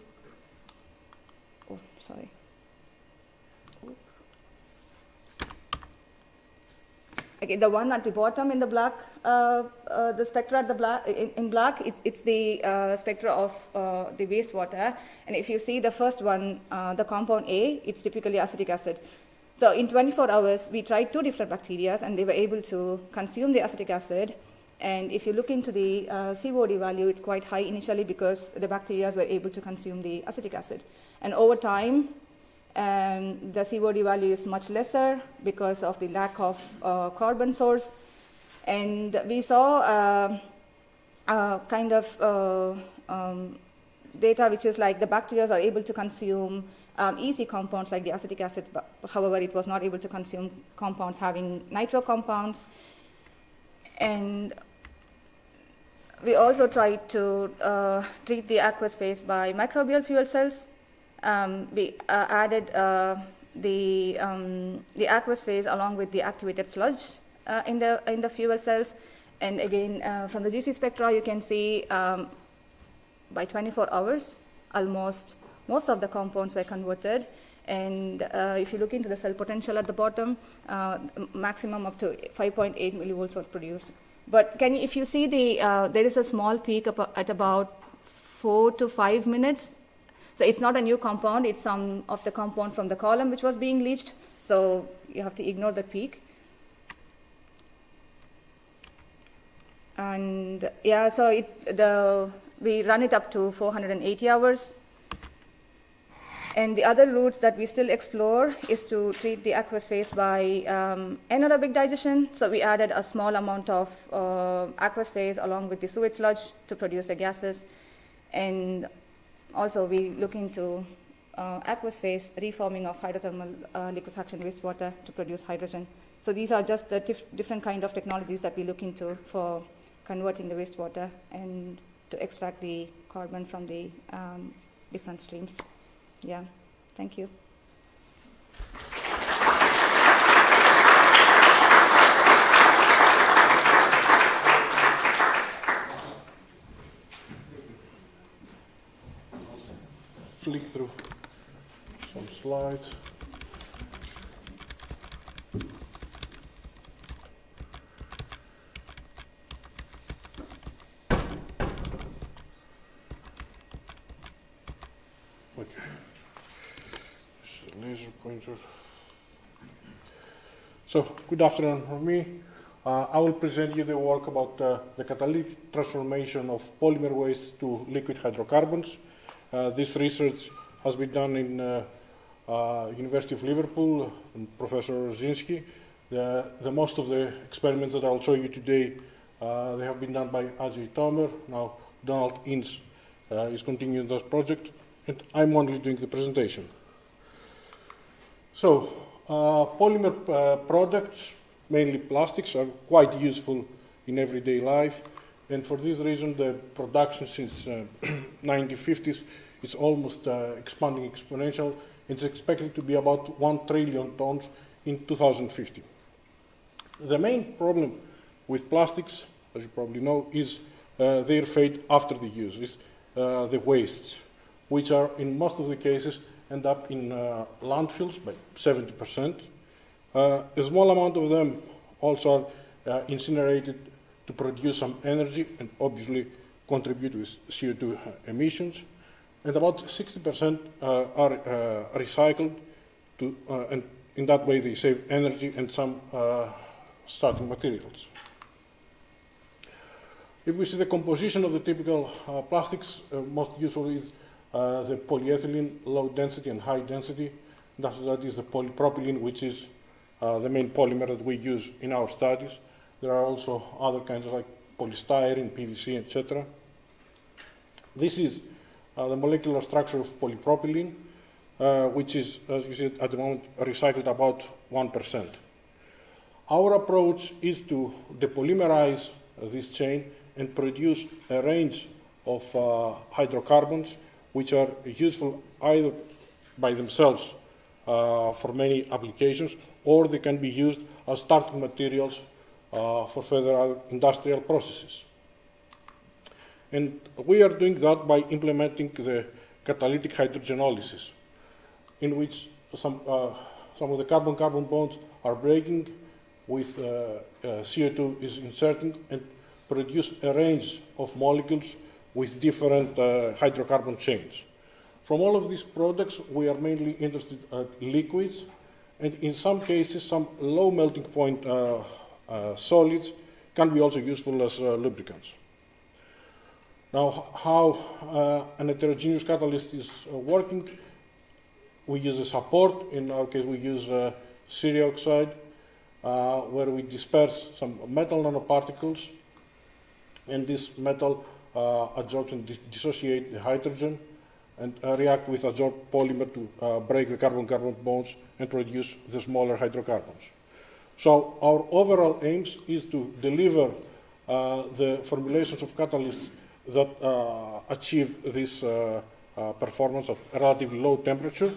Okay, the one at the bottom in the black, the spectra at the in black, it's the spectra of the wastewater. And if you see the first one, the compound A, it's typically acetic acid. So in 24 hours, we tried 2 different bacteria, and they were able to consume the acetic acid. And if you look into the COD value, it's quite high initially because the bacteria were able to consume the acetic acid. And over time, the COD value is much lesser because of the lack of carbon source. And we saw kind of data which is like the bacteria are able to consume easy compounds like the acetic acid, but however, it was not able to consume compounds having nitro compounds. And we also tried to treat the aqueous phase by microbial fuel cells. We added the aqueous phase along with the activated sludge in the fuel cells. And again, from the GC spectra, you can see by 24 hours, most of the compounds were converted. And if you look into the cell potential at the bottom, maximum up to 5.8 millivolts was produced. But if you see there is a small peak at about 4 to 5 minutes. So it's not a new compound, it's some of the compound from the column which was being leached. So you have to ignore the peak. And yeah, so we run it up to 480 hours. And the other routes that we still explore is to treat the aqueous phase by anaerobic digestion. So we added a small amount of aqueous phase along with the sewage sludge to produce the gases. And also we look into aqueous phase reforming of hydrothermal liquefaction wastewater to produce hydrogen. So these are just the different kind of technologies that we look into for converting the wastewater and to extract the carbon from the different streams. Yeah, thank you. slides. Okay. This is the laser pointer. So, good afternoon from me. I will present you the work about the catalytic transformation of polymer waste to liquid hydrocarbons. This research has been done in University of Liverpool and Professor Zinski. The most of the experiments that I'll show you today, they have been done by Ajay Tomer. Now Donald Ince is continuing this project, and I'm only doing the presentation. So, polymer products, mainly plastics, are quite useful in everyday life, and for this reason the production since 1950s is almost expanding exponential. It's expected to be about 1 trillion tons in 2050. The main problem with plastics, as you probably know, is their fate after the use, is the wastes, which are in most of the cases end up in landfills by 70%. A small amount of them also are incinerated to produce some energy and obviously contribute with CO2 emissions. And about 60% are recycled, and in that way they save energy and some starting materials. If we see the composition of the typical plastics, most useful is the polyethylene, low density and high density. That is the polypropylene, which is the main polymer that we use in our studies. There are also other kinds like polystyrene, PVC, etc. This is the molecular structure of polypropylene, which is, as you see, at the moment recycled about 1%. Our approach is to depolymerize this chain and produce a range of hydrocarbons which are useful either by themselves for many applications, or they can be used as starting materials for further industrial processes. And we are doing that by implementing the catalytic hydrogenolysis, in which some of the carbon-carbon bonds are breaking, with CO2 is inserting, and produce a range of molecules with different hydrocarbon chains. From all of these products, we are mainly interested in liquids, and in some cases, some low melting point solids can be also useful as lubricants. Now, how an heterogeneous catalyst is working, we use a support. In our case, we use Surrey oxide, where we disperse some metal nanoparticles, and this metal adsorbs and dissociate the hydrogen and react with adsorbed polymer to break the carbon-carbon bonds and produce the smaller hydrocarbons. So our overall aims is to deliver the formulations of catalysts that achieve this performance at a relatively low temperature,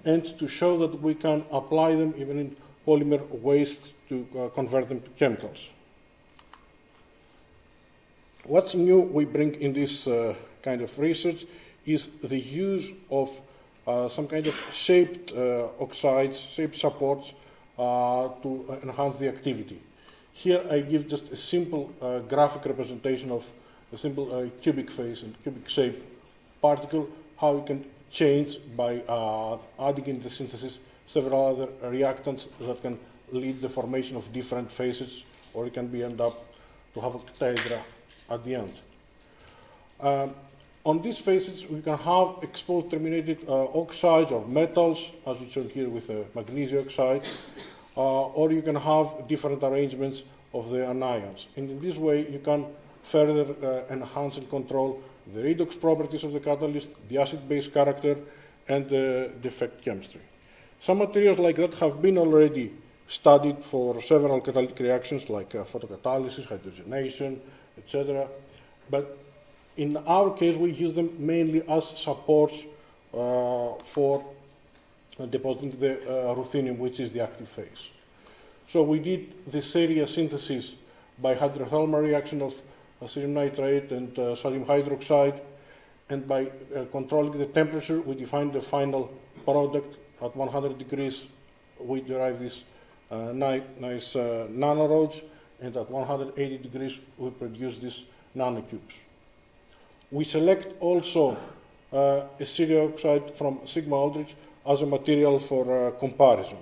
and to show that we can apply them even in polymer waste to convert them to chemicals. What's new we bring in this kind of research is the use of some kind of shaped oxides, shaped supports to enhance the activity. Here I give just a simple graphic representation of a simple cubic phase and cubic shape particle, how you can change by adding in the synthesis several other reactants that can lead the formation of different phases, or it can be end up to have a tetra at the end. On these phases, we can have exposed terminated oxides or metals, as we shown here with the magnesium oxide, or you can have different arrangements of the anions. And in this way, you can further enhance and control the redox properties of the catalyst, the acid-base character, and the defect chemistry. Some materials like that have been already studied for several catalytic reactions like photocatalysis, hydrogenation, etc. But in our case, we use them mainly as supports for depositing the ruthenium, which is the active phase. So we did the series synthesis by hydrothermal reaction of ammonium nitrate and sodium hydroxide, and by controlling the temperature, we defined the final product at 100 degrees, we derive these nice nanorods, and at 180 degrees, we produce these nanocubes. We select also a Syria oxide from Sigma Aldrich as a material for comparison.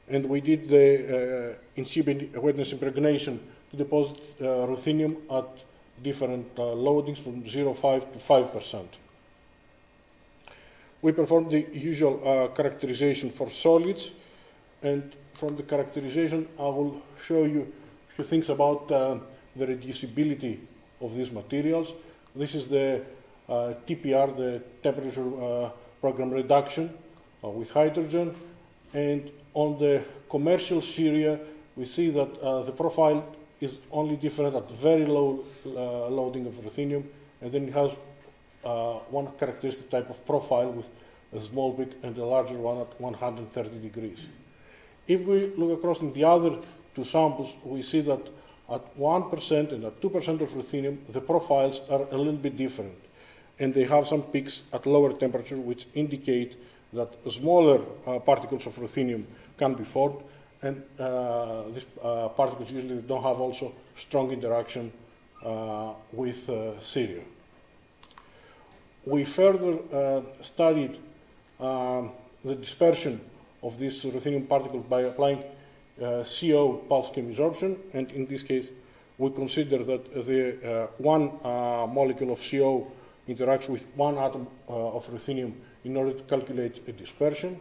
And we did the in-situ wetness impregnation to deposit ruthenium at different loadings from 0.5 to 5%. We performed the usual characterization for solids, and from the characterization I will show you a few things about the reducibility of these materials. This is the TPR, the temperature program reduction with hydrogen, and on the commercial Syria we see that the profile is only different at very low loading of ruthenium, and then it has one characteristic type of profile with a small peak and a larger one at 130 degrees. If we look across in the other two samples, we see that at 1% and at 2% of ruthenium, the profiles are a little bit different, and they have some peaks at lower temperature, which indicate that smaller particles of ruthenium can be formed, and these particles usually don't have also strong interaction with Syria. We further studied the dispersion of these ruthenium particles by applying CO pulse chemisorption, and in this case we consider that the one molecule of CO interacts with one atom of ruthenium in order to calculate a dispersion.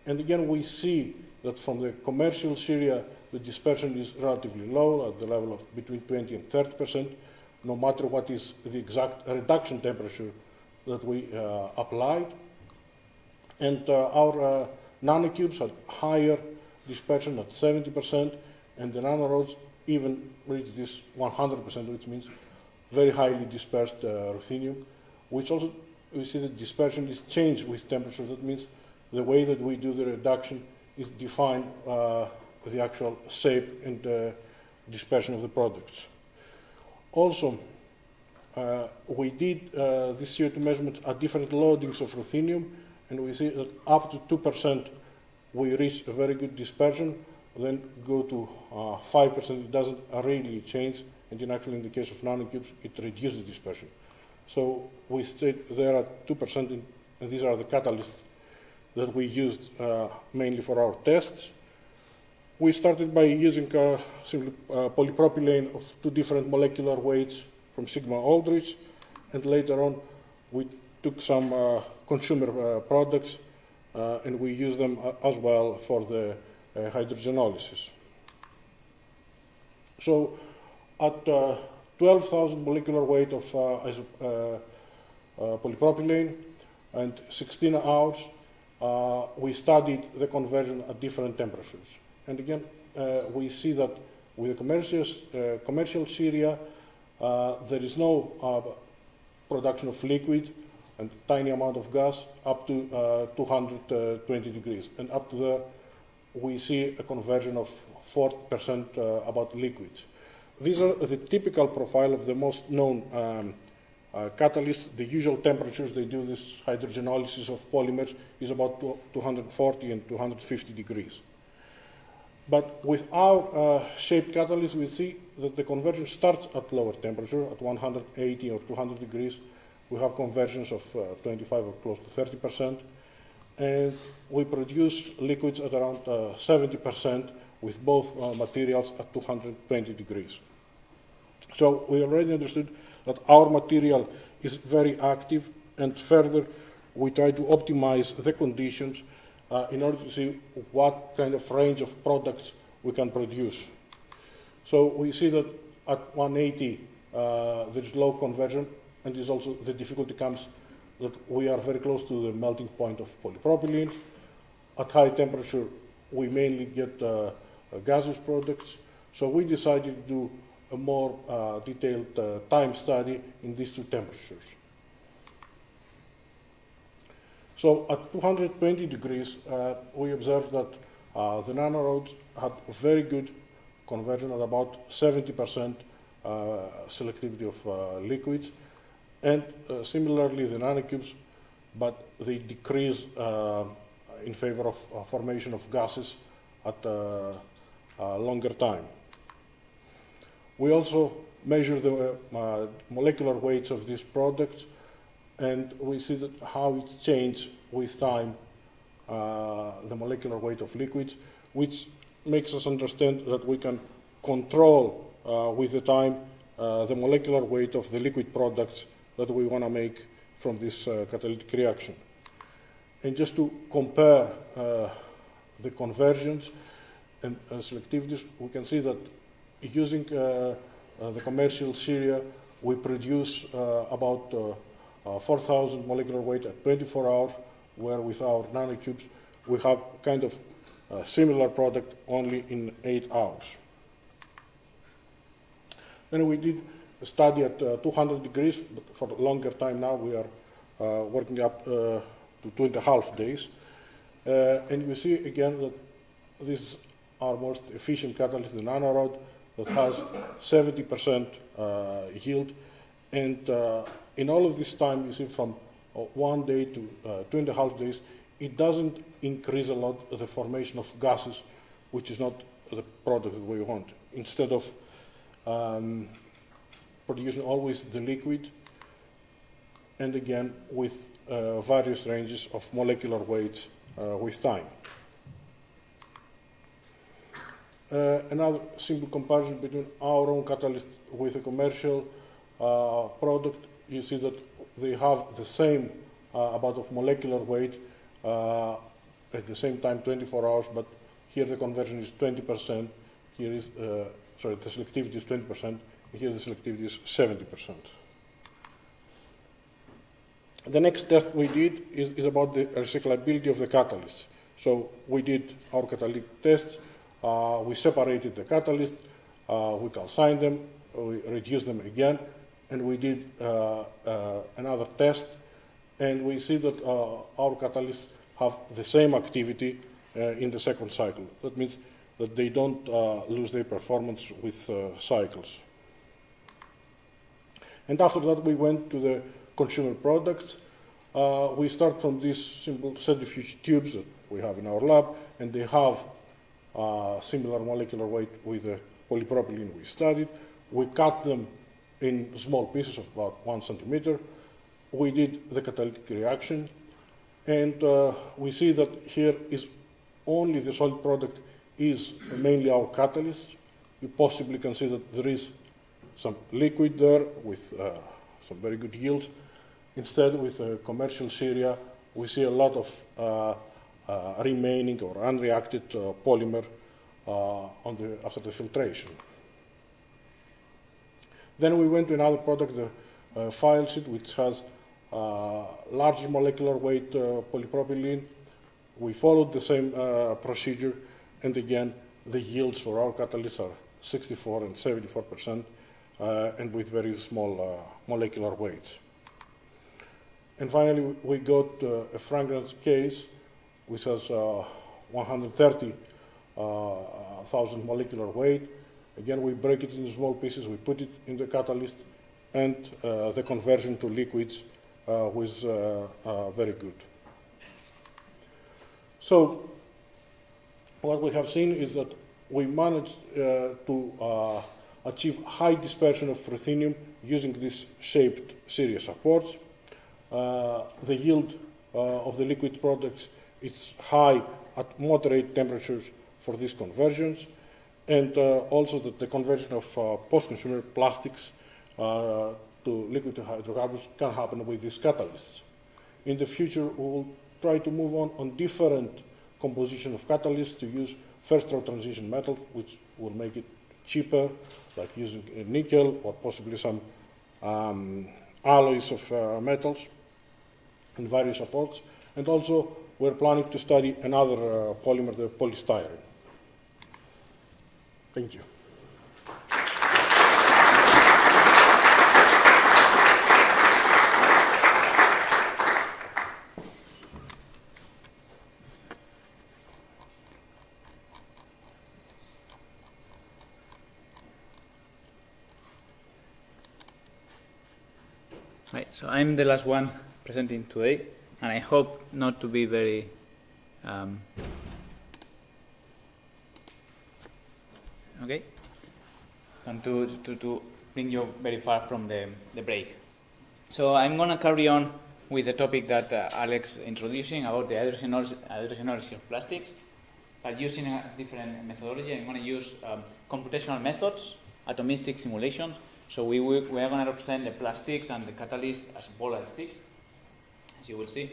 And again, we see that from the commercial Syria, the dispersion is relatively low at the level of between 20 and 30%, no matter what is the exact reduction temperature that we applied. And our nanocubes had higher dispersion at 70%, and the nanorods even reach this 100%, which means very highly dispersed ruthenium, which also we see that dispersion is changed with temperature. That means the way that we do the reduction is define the actual shape and dispersion of the products. Also, we did these CO2 measurements at different loadings of ruthenium, and we see that up to 2% we reach a very good dispersion, then go to 5%, it doesn't really change, and in the case of nanocubes, it reduces the dispersion. So we stayed there at 2%, and these are the catalysts that we used mainly for our tests. We started by using simply polypropylene of two different molecular weights from Sigma Aldrich, and later on we took some consumer products and we used them as well for the hydrogenolysis. So at 12,000 molecular weight of polypropylene and 16 hours, we studied the conversion at different temperatures. And again, we see that with the commercial Syria, there is no production of liquid and tiny amount of gas up to 220 degrees. And up to there, we see a conversion of 4% about liquids. These are the typical profile of the most known catalysts. The usual temperatures they do this hydrogenolysis of polymers is about 240 and 250 degrees. But with our shaped catalyst, we see that the conversion starts at lower temperature, at 180 or 200 degrees. We have conversions of 25 or close to 30%. And we produce liquids at around 70% with both materials at 220 degrees. So we already understood that our material is very active, and further we try to optimize the conditions in order to see what kind of range of products we can produce. So we see that at 180 there is low conversion, and is also the difficulty comes that we are very close to the melting point of polypropylene. At high temperature we mainly get gaseous products, so we decided to do a more detailed time study in these two temperatures. So at 220 degrees, we observed that the nanorods had very good conversion at about 70% selectivity of liquids, and similarly the nanocubes, but they decrease in favor of formation of gases at a longer time. We also measure the molecular weights of these products, and we see that how it changes with time, the molecular weight of liquids, which makes us understand that we can control with the time the molecular weight of the liquid products that we want to make from this catalytic reaction. And just to compare the conversions and selectivities, we can see that using the commercial Syria, we produce about 4,000 molecular weight at 24 hours, where with our nanocubes we have kind of a similar product only in 8 hours. Then we did a study at 200 degrees, but for a longer time now we are working up to 2.5 days. And you see again that this is our most efficient catalyst, the nanorod, that has 70% yield. And in all of this time, you see from 1 day to 2.5 days, it doesn't increase a lot the formation of gases, which is not the product that we want. Instead of producing always the liquid, and again with various ranges of molecular weights with time. Another simple comparison between our own catalyst with a commercial product, you see that they have the same amount of molecular weight at the same time, 24 hours, but here the conversion is 20%, here is, the selectivity is 20%, and here the selectivity is 70%. The next test we did is about the recyclability of the catalyst. So we did our catalytic tests, we separated the catalyst, we calcined them, we reduced them again, and we did another test, and we see that our catalysts have the same activity in the second cycle. That means that they don't lose their performance with cycles. And after that, we went to the consumer products. We start from these simple centrifuge tubes that we have in our lab, and they have similar molecular weight with the polypropylene we studied. We cut them in small pieces of about 1 centimeter. We did the catalytic reaction, and we see that here is only the solid product is mainly our catalyst. You possibly can see that there is some liquid there with some very good yields. Instead, with commercial Syria, we see a lot of remaining or unreacted polymer after the filtration. Then we went to another product, the file sheet, which has large molecular weight polypropylene. We followed the same procedure, and again, the yields for our catalysts are 64 and 74%, and with very small molecular weights. And finally, we got a fragrance case, which has 130,000 molecular weight. Again, we break it into small pieces, we put it in the catalyst, and the conversion to liquids was very good. So, what we have seen is that we managed to achieve high dispersion of ruthenium using these shaped series supports. The yield of the liquid products is high at moderate temperatures for these conversions, and also that the conversion of post-consumer plastics to liquid hydrocarbons can happen with these catalysts. In the future, we will try to move on different composition of catalysts to use first-row transition metals, which will make it cheaper, like using nickel or possibly some alloys of metals and various supports. And also, we're planning to study another polymer, the polystyrene. Thank you. Right, so I'm the last one presenting today, and I hope not to be very Okay, and to bring you very far from the break. So I'm going to carry on with the topic that Alex introducing about the hydrogenology of plastics, but using a different methodology. I'm going to use computational methods, atomistic simulations. So we are going to represent the plastics and the catalyst as volatile sticks, as you will see.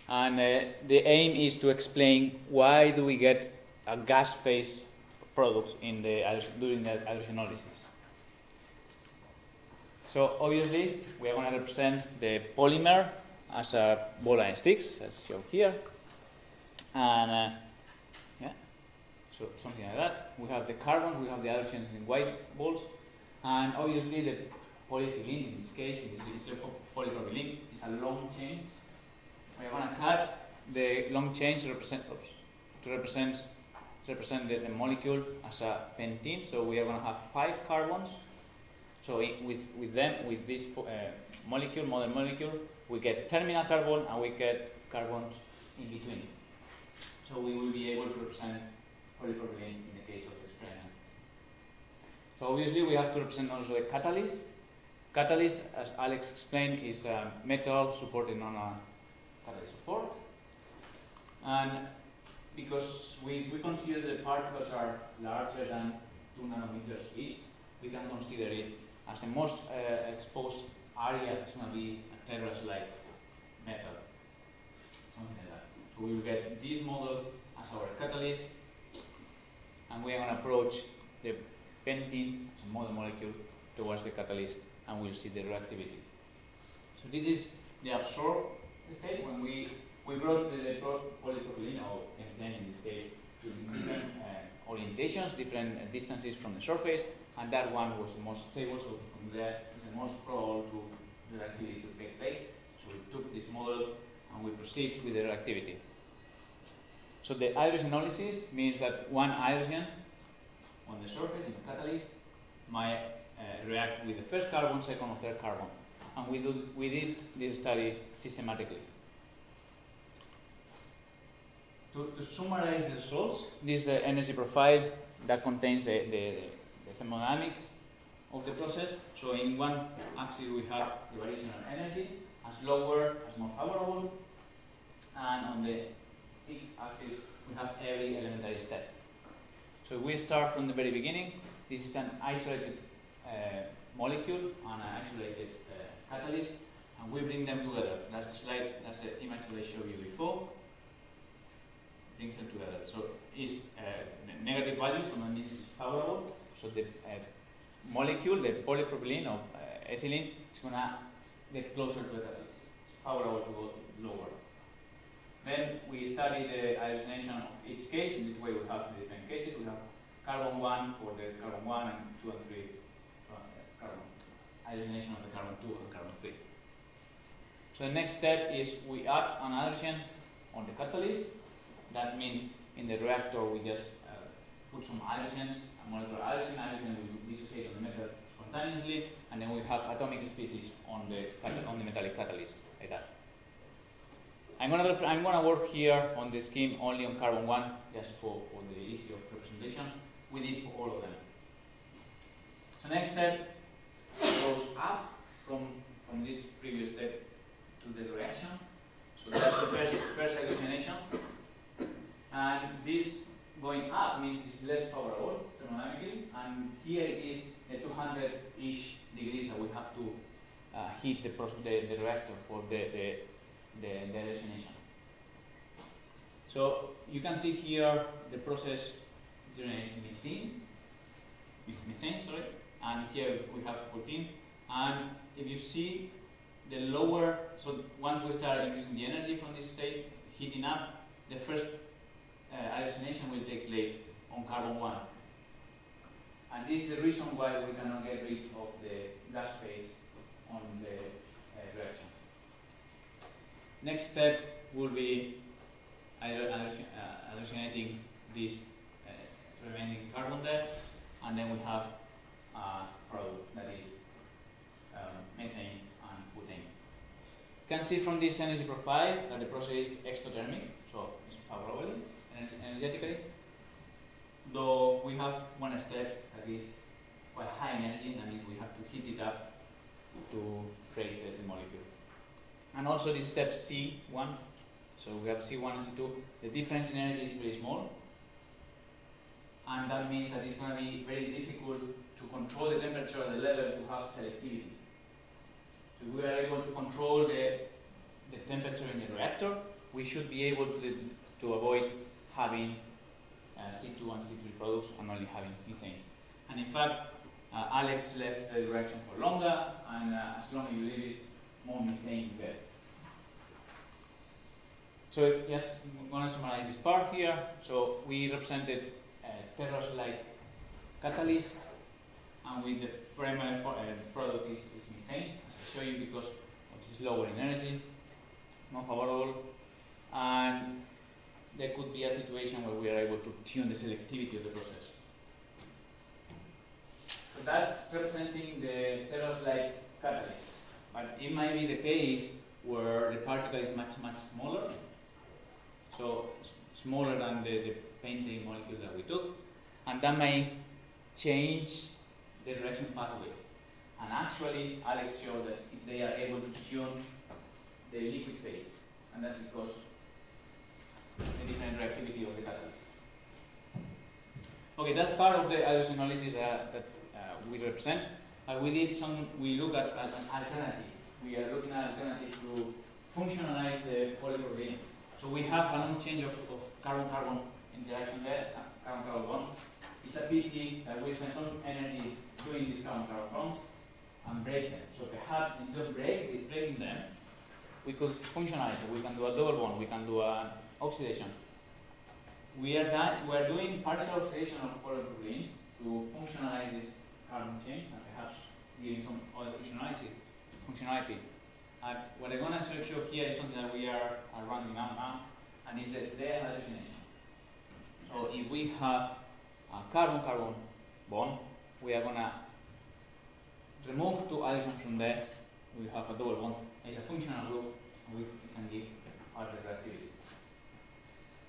And the aim is to explain why do we get a gas phase products in during the hydrogenolysis. So obviously we are going to represent the polymer as a volatile sticks, as shown here, and so something like that. We have the carbon, we have the hydrogens in white balls, and obviously the polyethylene in this case, it's a polypropylene, it's a long chain. We are going to cut the long chains to represent the molecule as a pentene. So we are going to have 5 carbons. So with this molecule, model molecule, we get terminal carbon and we get carbons in between. So we will be able to represent polypropylene in the case of the experiment. So obviously we have to represent also the catalyst. Catalyst, as Alex explained, is a metal supported on a catalyst support. And because we consider the particles are larger than 2 nanometers each, we can consider it as the most exposed area is going to be a terrace-like metal, something like that. So we will get this model as our catalyst, and we are going to approach the pentene as a model molecule towards the catalyst, and we'll see the reactivity. So this is the absorbed state when we brought the polypropylene, or pentane in this case, to different orientations, different distances from the surface, and that one was the most stable, so from there is the most probable to the reactivity to take place. So we took this model and we proceed with the reactivity. So the hydrogenolysis means that one hydrogen on the surface in the catalyst might react with the first carbon, second or third carbon. And we did this study systematically. To summarize the results, this is the energy profile that contains the thermodynamics of the process. So in one axis we have the variation of energy, as lower as more favorable, and on the x-axis we have every elementary step. So we start from the very beginning. This is an isolated molecule and an isolated catalyst, and we bring them together. That's the slide, that's the image that I showed you before. Brings them together. So it's negative values, so that means it's favorable. So the molecule, the polypropylene of ethylene, is going to get closer to the catalyst. It's favorable to go lower. Then we study the hydrogenation of each case. In this way, we have the different cases. We have carbon 1 for the carbon 1 and 2 and 3 carbon. Hydrogenation of the carbon 2 and carbon 3. So the next step is we add an hydrogen on the catalyst. That means in the reactor we just put some hydrogens, a molecular hydrogen will dissociate on the metal spontaneously, and then we have atomic species on the metallic catalyst, like that. I'm gonna work here on the scheme only on carbon 1, just for the ease of representation. We did for all of them. So next step goes up from this previous step to the reaction. So that's the first hydrogenation. And this going up means it's less favorable thermodynamically, and here it is the 200-ish degrees that we have to heat the reactor for the hydrogenation. So you can see here the process generates methane, and here we have protein. And if you see the lower, so once we start increasing the energy from this state, heating up, the first hydrogenation will take place on carbon 1. And this is the reason why we cannot get rid of the gas phase on the reaction. Next step will be hydrogenating this remaining carbon there, and then we have a product that is methane and butane. You can see from this energy profile that the process is exothermic, so it's favorably, energetically, though we have one step that is quite high energy, and that means we have to heat it up to create the molecule. And also this step C1, so we have C1 and C2, the difference in energy is very small, and that means that it's going to be very difficult to control the temperature at the level to have selectivity. So if we are able to control the temperature in the reactor, we should be able to avoid having C2 and C3 products and only having methane. And in fact, Alex left the reaction for longer, and as long as you leave it, more methane you get. So yes, I'm going to summarize this part here. So we represented Terros-like catalyst, and with the primary product is methane, as I show you, because it's lower in energy, more favorable, and there could be a situation where we are able to tune the selectivity of the process. So that's representing the Terros-like catalyst. But it might be the case where the particle is much, much smaller, so smaller than the painting molecule that we took, and that may change the reaction pathway. And actually, Alex showed that if they are able to tune the liquid phase, and that's because the different reactivity of the catalyst. Okay, that's part of the hydrogenalysis that we represent. We look at an alternative. We are looking at an alternative to functionalize the polypropylene. So we have a long change of carbon-carbon interaction there, carbon-carbon bond. It's a pity that we spend some energy doing these carbon-carbon bonds and break them. So perhaps instead of breaking them, we could functionalize it. We can do a double bond. We can do an oxidation. We are doing partial oxidation of polypropylene to functionalize this carbon change and perhaps giving some other functionality. And what I'm going to show here is something that we are running out now, and it's the dehydrogenation. So if we have a carbon-carbon bond, we are going to remove two hydrogens from there. We have a double bond. It's a functional group, and we can give further reactivity.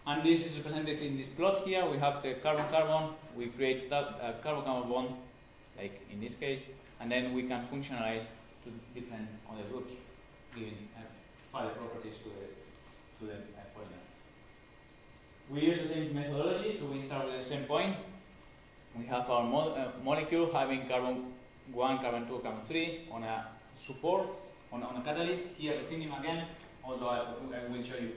And this is represented in this plot here. We have the carbon-carbon. We create that carbon-carbon bond, like in this case, and then we can functionalize to different other groups, giving further properties to the polymer. We use the same methodology, so we start with the same point. We have our molecule having carbon 1, carbon 2, carbon 3 on a support, on a catalyst. Here, ruthenium again, although I will show you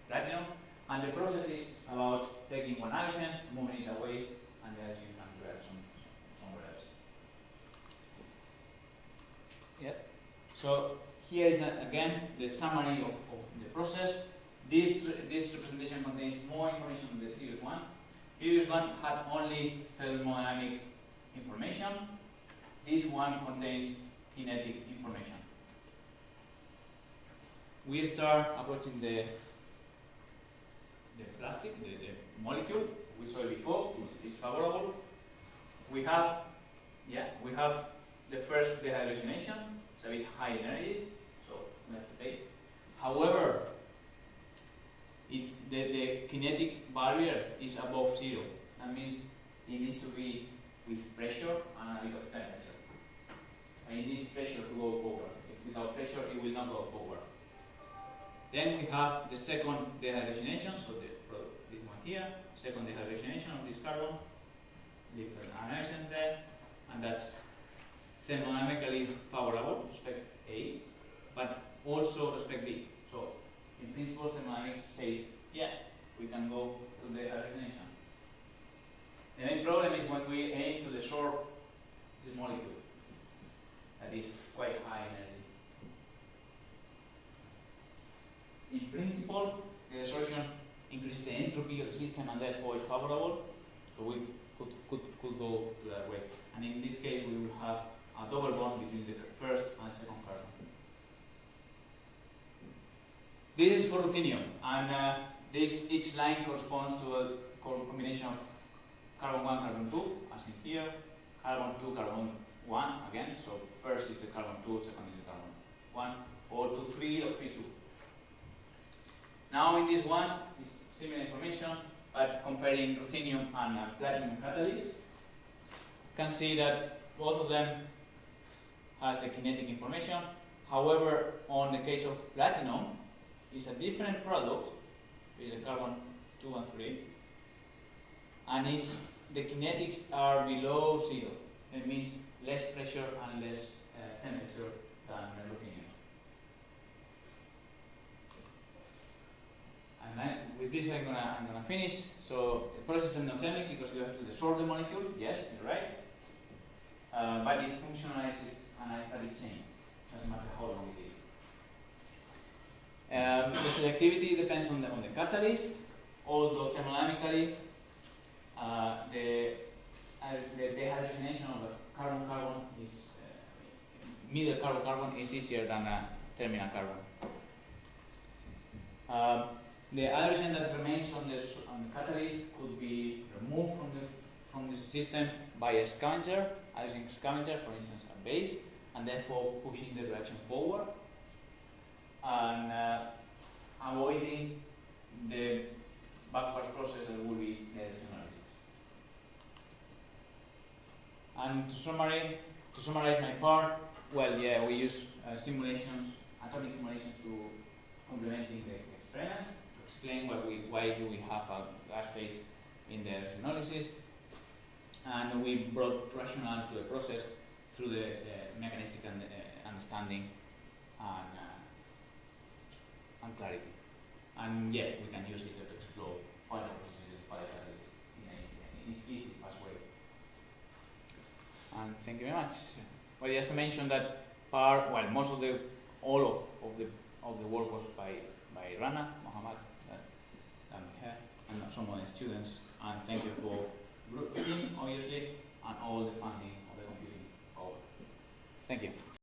platinum. And the process is about taking one hydrogen, moving it away, and the hydrogen can grab somewhere else. Yep. So here is again the summary of the process. This representation contains more information than the previous one. Previous one had only thermodynamic information. This one contains kinetic information. We start approaching the plastic, the molecule. We saw it before. It's favorable. We have the first dehydrogenation. It's a bit high energies, so we have to pay. However, the kinetic barrier is above 0. That means it needs to be with pressure and a bit of temperature. And it needs pressure to go forward. Without pressure, it will not go forward. Then we have the second dehydrogenation, so this one here, second dehydrogenation of this carbon, different ions there, and that's thermodynamically favorable, respect A, but also respect B. So in principle, thermodynamics says, yeah, we can go to the dehydrogenation. The main problem is when we aim to the short this molecule that is quite high energy. In principle, the solution increases the entropy of the system and therefore is favorable, so we could go to that way. And in this case, we will have a double bond between the first and second carbon. This is for ruthenium, and each line corresponds to a combination of carbon 1, carbon 2, as in here, carbon 2, carbon 1 again. So first is the carbon 2, second is the carbon 1, or to 3 or 3, 2. Now in this one, it's similar information, but comparing ruthenium and platinum catalyst, you can see that both of them has a kinetic information. However, on the case of platinum, it's a different product. It's a carbon 2 and 3, and the kinetics are below zero. It means less pressure and less temperature than ruthenium. And with this, I'm gonna finish. So the process is endothermic because you have to distort the molecule. Yes, you're right. But it functionalizes an aliphatic chain. Doesn't matter how long it is. The selectivity depends on the catalyst. Although thermodynamically, the dehydrogenation of the carbon-carbon is middle carbon-carbon is easier than a terminal carbon. The hydrogen that remains on the catalyst could be removed from the system by a scavenger, hydrogen scavenger, for instance, a base, and therefore pushing the reaction forward and avoiding the backwards process that will be the electrolysis. And to summarize my part, well, yeah, we use simulations, atomic simulations to complementing the experiment. Explain why do we have a gas phase in the electrolysis, and we brought rationale to the process through the mechanistic understanding and clarity. And yeah, we can use it to explore further processes of fire catalysts in an easy, fast way. And thank you very much. Well, just to mention that most of all of the work was by Rana, Mohammed, and some of the students. And thank you for group team, obviously, and all the funding of the computing power. Thank you.